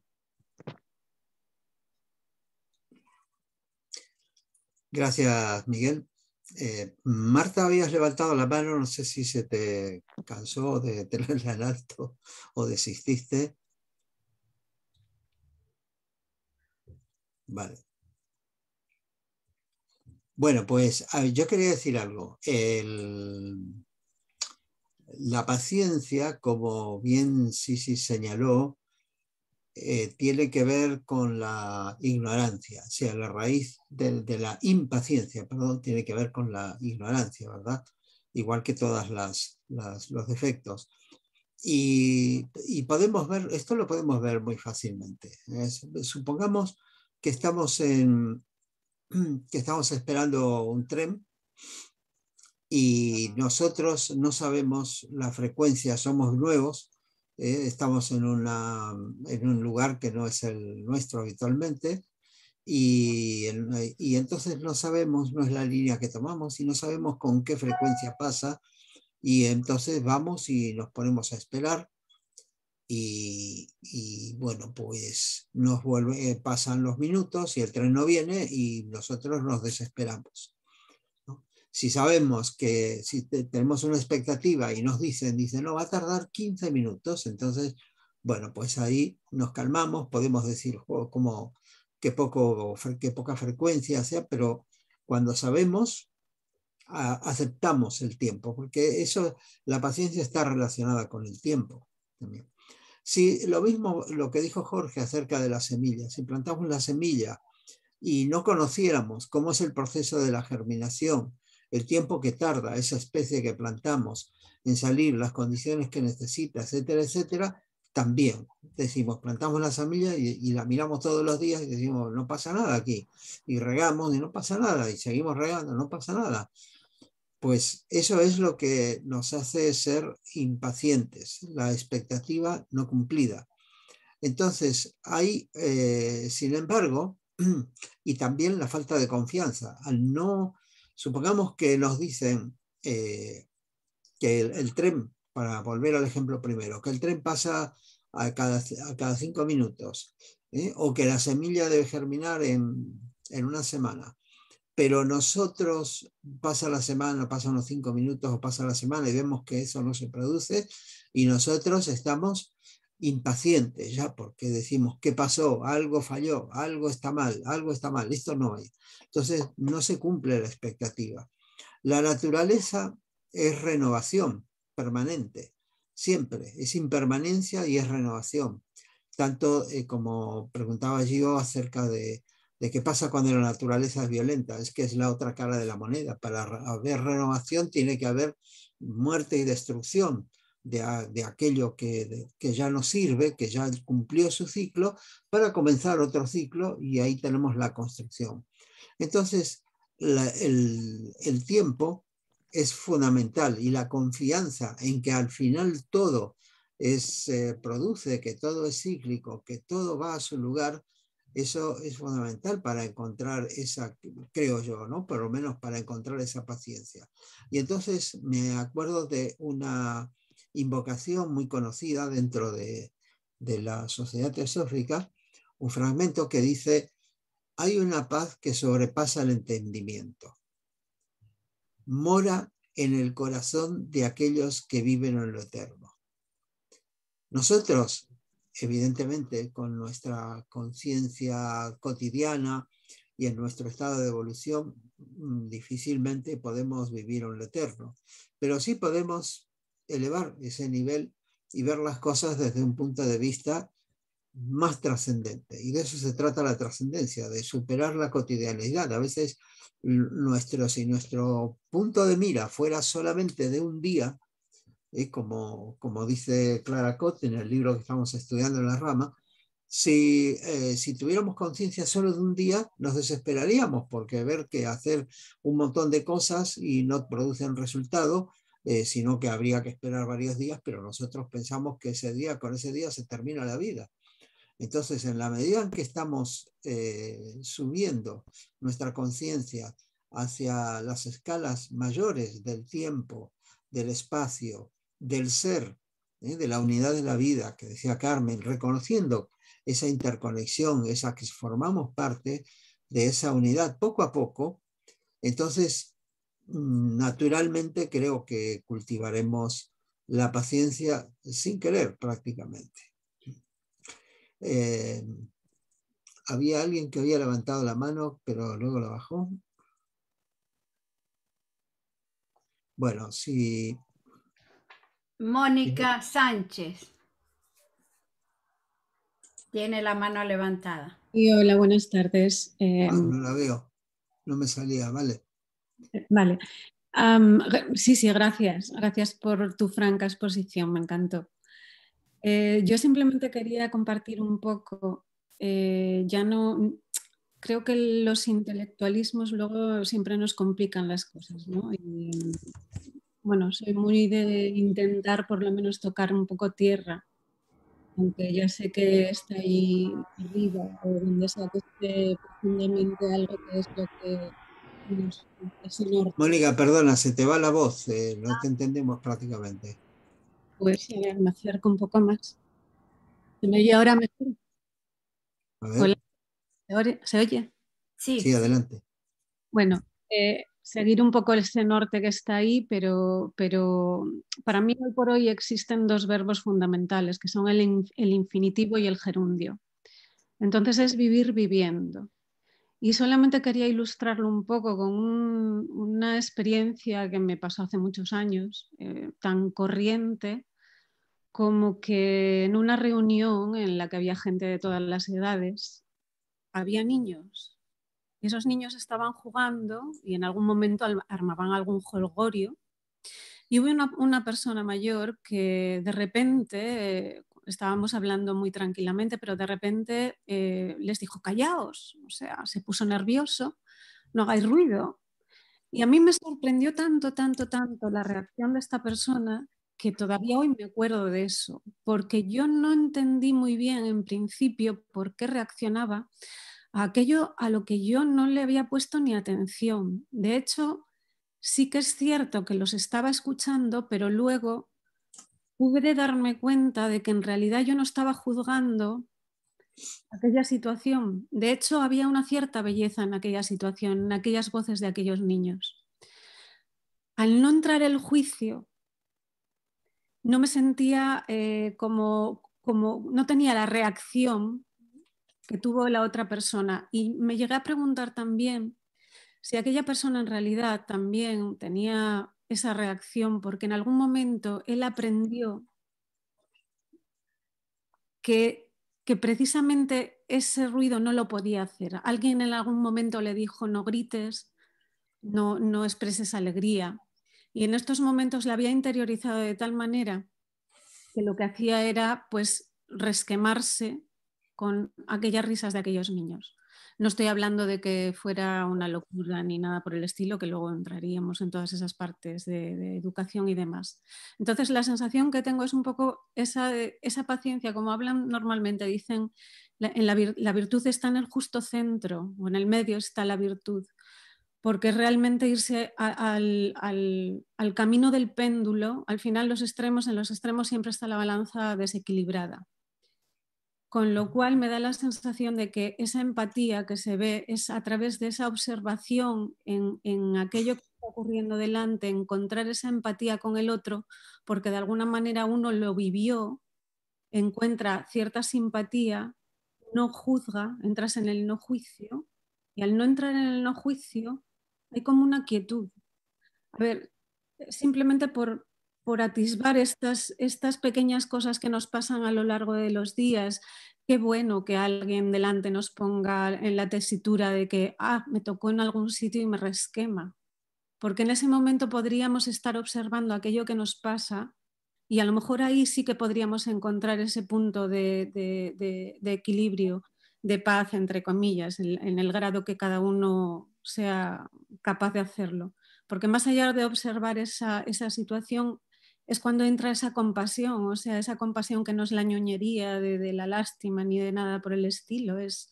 Gracias, Miguel. Marta, habías levantado la mano, no sé si se te cansó de tenerla en alto o desististe. Vale. Bueno, pues yo quería decir algo. La paciencia, como bien Sisi señaló, tiene que ver con la ignorancia, o sea, la raíz de la impaciencia, perdón, tiene que ver con la ignorancia, ¿verdad? Igual que todos los defectos. Y podemos ver, esto lo podemos ver muy fácilmente. Supongamos que estamos esperando un tren y nosotros no sabemos la frecuencia, somos nuevos, estamos en un lugar que no es el nuestro habitualmente, y entonces no sabemos, no es la línea que tomamos y no sabemos con qué frecuencia pasa, y entonces vamos y nos ponemos a esperar y bueno, pues pasan los minutos y el tren no viene y nosotros nos desesperamos. Si sabemos que si tenemos una expectativa y nos dicen, no, va a tardar 15 minutos, entonces, bueno, pues ahí nos calmamos, podemos decir, qué poca frecuencia sea, pero cuando sabemos, aceptamos el tiempo, porque eso, la paciencia está relacionada con el tiempo también. Si lo mismo lo que dijo Jorge acerca de las semillas, si plantamos la semilla y no conociéramos cómo es el proceso de la germinación, el tiempo que tarda esa especie que plantamos en salir, las condiciones que necesita, etcétera, etcétera, también decimos, plantamos la semilla y la miramos todos los días y decimos, no pasa nada aquí, y regamos y no pasa nada, y seguimos regando, no pasa nada. Pues eso es lo que nos hace ser impacientes, la expectativa no cumplida. Entonces, hay, sin embargo, y también la falta de confianza. Al no, supongamos que nos dicen que el tren, para volver al ejemplo primero, que el tren pasa a cada 5 minutos, o que la semilla debe germinar en una semana. Pero nosotros pasa la semana, pasan unos 5 minutos o pasa la semana y vemos que eso no se produce y nosotros estamos impacientes ya porque decimos, ¿qué pasó? Algo falló, algo está mal, esto no hay. Entonces no se cumple la expectativa. La naturaleza es renovación permanente, siempre, es impermanencia y es renovación. Tanto como preguntaba yo acerca de qué pasa cuando la naturaleza es violenta, es que es la otra cara de la moneda. Para haber renovación tiene que haber muerte y destrucción de aquello que ya no sirve, que ya cumplió su ciclo, para comenzar otro ciclo y ahí tenemos la construcción. Entonces, el tiempo es fundamental y la confianza en que al final todo produce, que todo es cíclico, que todo va a su lugar, eso es fundamental para encontrar esa, creo yo, ¿no? Por lo menos para encontrar esa paciencia. Y entonces me acuerdo de una invocación muy conocida dentro de la sociedad teosófica, un fragmento que dice: hay una paz que sobrepasa el entendimiento. Mora en el corazón de aquellos que viven en lo eterno. Nosotros, evidentemente, con nuestra conciencia cotidiana y en nuestro estado de evolución, difícilmente podemos vivir en lo eterno, pero sí podemos elevar ese nivel y ver las cosas desde un punto de vista más trascendente. Y de eso se trata la trascendencia, de superar la cotidianidad. A veces si nuestro punto de mira fuera solamente de un día, como dice Clara Cott en el libro que estamos estudiando en la rama, si tuviéramos conciencia solo de un día, nos desesperaríamos, porque ver que hacer un montón de cosas y no producen resultado, sino que habría que esperar varios días, pero nosotros pensamos que con ese día se termina la vida. Entonces, en la medida en que estamos subiendo nuestra conciencia hacia las escalas mayores del tiempo, del espacio, del ser, de la unidad de la vida, que decía Carmen, reconociendo esa interconexión, esa que formamos parte de esa unidad poco a poco, entonces naturalmente creo que cultivaremos la paciencia sin querer prácticamente. Había alguien que había levantado la mano, pero luego la bajó. Bueno, sí. Mónica Sánchez tiene la mano levantada. Y hola, buenas tardes. No la veo, no me salía, vale. Vale. Sí, gracias. Gracias por tu franca exposición, me encantó. Yo simplemente quería compartir un poco, creo que los intelectualismos luego siempre nos complican las cosas, ¿no? Y, bueno, soy muy de intentar por lo menos tocar un poco tierra, aunque ya sé que está ahí arriba o donde sea que esté profundamente algo que es lo que nos ese norte. Mónica, perdona, se te va la voz, no te entendemos prácticamente. Pues a ver, me acerco un poco más. ¿Se me oye ahora mejor? A ver. Hola, ¿se oye? Sí, adelante. Bueno, seguir un poco ese norte que está ahí, pero para mí hoy por hoy existen dos verbos fundamentales, que son el infinitivo y el gerundio. Entonces es vivir viviendo. Y solamente quería ilustrarlo un poco con una experiencia que me pasó hace muchos años, tan corriente como que en una reunión en la que había gente de todas las edades, había niños. Y esos niños estaban jugando y en algún momento armaban algún jolgorio. Y hubo una persona mayor que de repente, estábamos hablando muy tranquilamente, pero de repente les dijo, callaos, o sea, se puso nervioso, no hagáis ruido. Y a mí me sorprendió tanto, tanto, tanto la reacción de esta persona que todavía hoy me acuerdo de eso, porque yo no entendí muy bien en principio por qué reaccionaba a aquello a lo que yo no le había puesto ni atención. De hecho, sí que es cierto que los estaba escuchando, pero luego pude darme cuenta de que en realidad yo no estaba juzgando aquella situación. De hecho, había una cierta belleza en aquella situación, en aquellas voces de aquellos niños. Al no entrar el juicio, no me sentía como no tenía la reacción que tuvo la otra persona. Y me llegué a preguntar también si aquella persona en realidad también tenía esa reacción, porque en algún momento él aprendió que precisamente ese ruido no lo podía hacer. Alguien en algún momento le dijo, no grites, no expreses alegría. Y en estos momentos la había interiorizado de tal manera que lo que hacía era pues resquemarse con aquellas risas de aquellos niños. No estoy hablando de que fuera una locura ni nada por el estilo, que luego entraríamos en todas esas partes de educación y demás. Entonces la sensación que tengo es un poco esa paciencia, como hablan normalmente, dicen, la virtud está en el justo centro, o en el medio está la virtud, porque realmente irse al camino del péndulo, al final en los extremos siempre está la balanza desequilibrada. Con lo cual me da la sensación de que esa empatía que se ve es a través de esa observación en aquello que está ocurriendo delante, encontrar esa empatía con el otro, porque de alguna manera uno lo vivió, encuentra cierta simpatía, no juzga, entras en el no juicio, y al no entrar en el no juicio hay como una quietud. A ver, simplemente por atisbar estas pequeñas cosas que nos pasan a lo largo de los días, qué bueno que alguien delante nos ponga en la tesitura de que, me tocó en algún sitio y me resquema. Porque en ese momento podríamos estar observando aquello que nos pasa y a lo mejor ahí sí que podríamos encontrar ese punto de equilibrio, de paz, entre comillas, en el grado que cada uno sea capaz de hacerlo. Porque más allá de observar esa situación es cuando entra esa compasión, o sea, esa compasión que no es la ñoñería de la lástima ni de nada por el estilo, es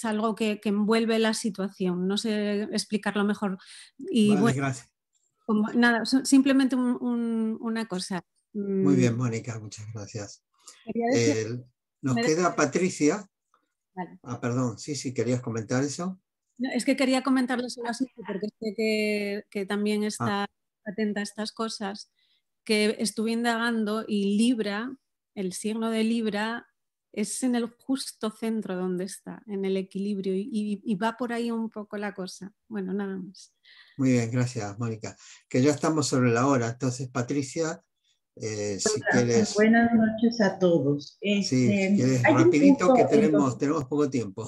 algo que envuelve la situación. No sé explicarlo mejor. Y vale, bueno, gracias. nada, simplemente una cosa. Muy bien, Mónica, muchas gracias. Quería decir, nos queda Patricia. Vale. Perdón, sí, ¿querías comentar eso? No, es que quería comentarles solo así, porque sé que también está atenta a estas cosas, que estuve indagando y Libra, el signo de Libra, es en el justo centro donde está, en el equilibrio, y va por ahí un poco la cosa. Bueno, nada más. Muy bien, gracias, Mónica. Que ya estamos sobre la hora, entonces, Patricia, si quieres... Buenas noches a todos. Sí, si quieres hay rapidito, punto, que tenemos poco tiempo.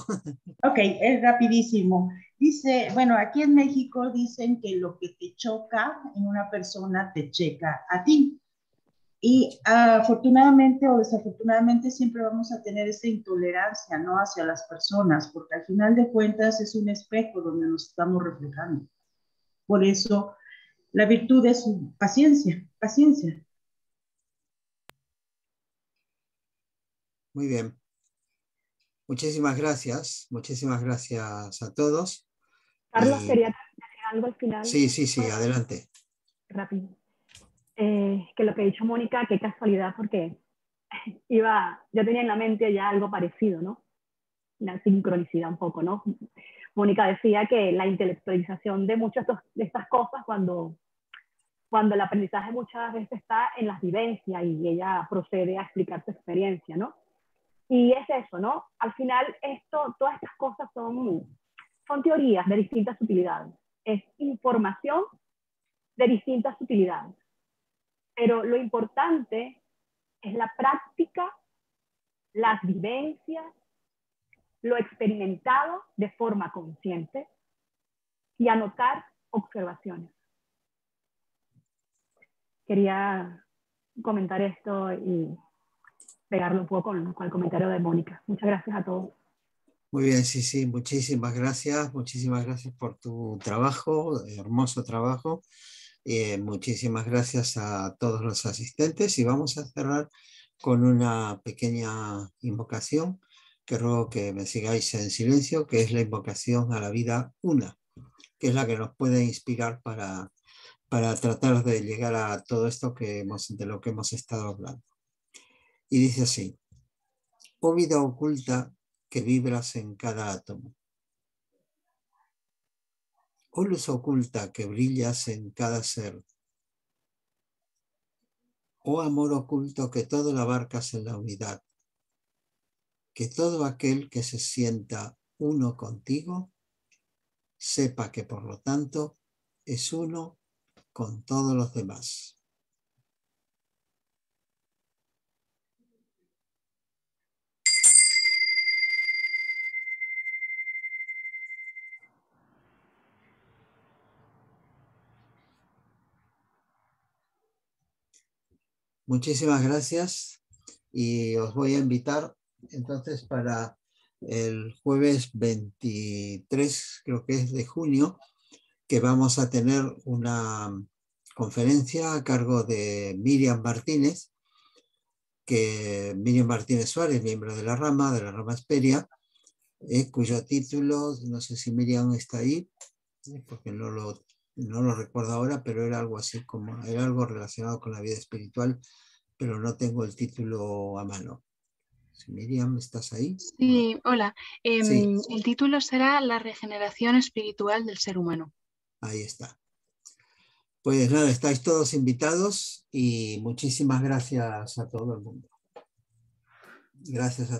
Ok, es rapidísimo. Dice, bueno, aquí en México dicen que lo que te choca en una persona te checa a ti. Y afortunadamente o desafortunadamente siempre vamos a tener esa intolerancia, ¿no? Hacia las personas, porque al final de cuentas es un espejo donde nos estamos reflejando. Por eso, la virtud es paciencia, paciencia. Muy bien. Muchísimas gracias a todos. Carlos, quería decir algo al final. Sí, adelante. Rápido. Que lo que ha dicho Mónica, qué casualidad, porque yo tenía en la mente ya algo parecido, ¿no? La sincronicidad un poco, ¿no? Mónica decía que la intelectualización de muchas de estas cosas, cuando el aprendizaje muchas veces está en las vivencias y ella procede a explicar su experiencia, ¿no? Y es eso, ¿no? Al final, todas estas cosas son teorías de distintas utilidades. Es información de distintas utilidades. Pero lo importante es la práctica, las vivencias, lo experimentado de forma consciente y anotar observaciones. Quería comentar esto y pegarlo un poco con el comentario de Mónica. Muchas gracias a todos. Muy bien, sí, muchísimas gracias por tu trabajo, hermoso trabajo. Muchísimas gracias a todos los asistentes y vamos a cerrar con una pequeña invocación que ruego que me sigáis en silencio, que es la invocación a la vida una, que es la que nos puede inspirar para tratar de llegar a todo esto de lo que hemos estado hablando. Y dice así: oh vida oculta que vibras en cada átomo, oh luz oculta que brillas en cada ser, oh amor oculto que todo lo abarcas en la unidad, que todo aquel que se sienta uno contigo, sepa que por lo tanto es uno con todos los demás. Muchísimas gracias y os voy a invitar entonces para el jueves 23, creo que es de junio, que vamos a tener una conferencia a cargo de Miriam Martínez Suárez, miembro de la rama Esperia, cuyo título, no sé si Miriam está ahí, porque no lo recuerdo ahora, pero era algo así era algo relacionado con la vida espiritual, pero no tengo el título a mano. Si Miriam, ¿estás ahí? Sí, hola. Sí. El título será La regeneración espiritual del ser humano. Ahí está. Pues nada, estáis todos invitados y muchísimas gracias a todo el mundo. Gracias a todos.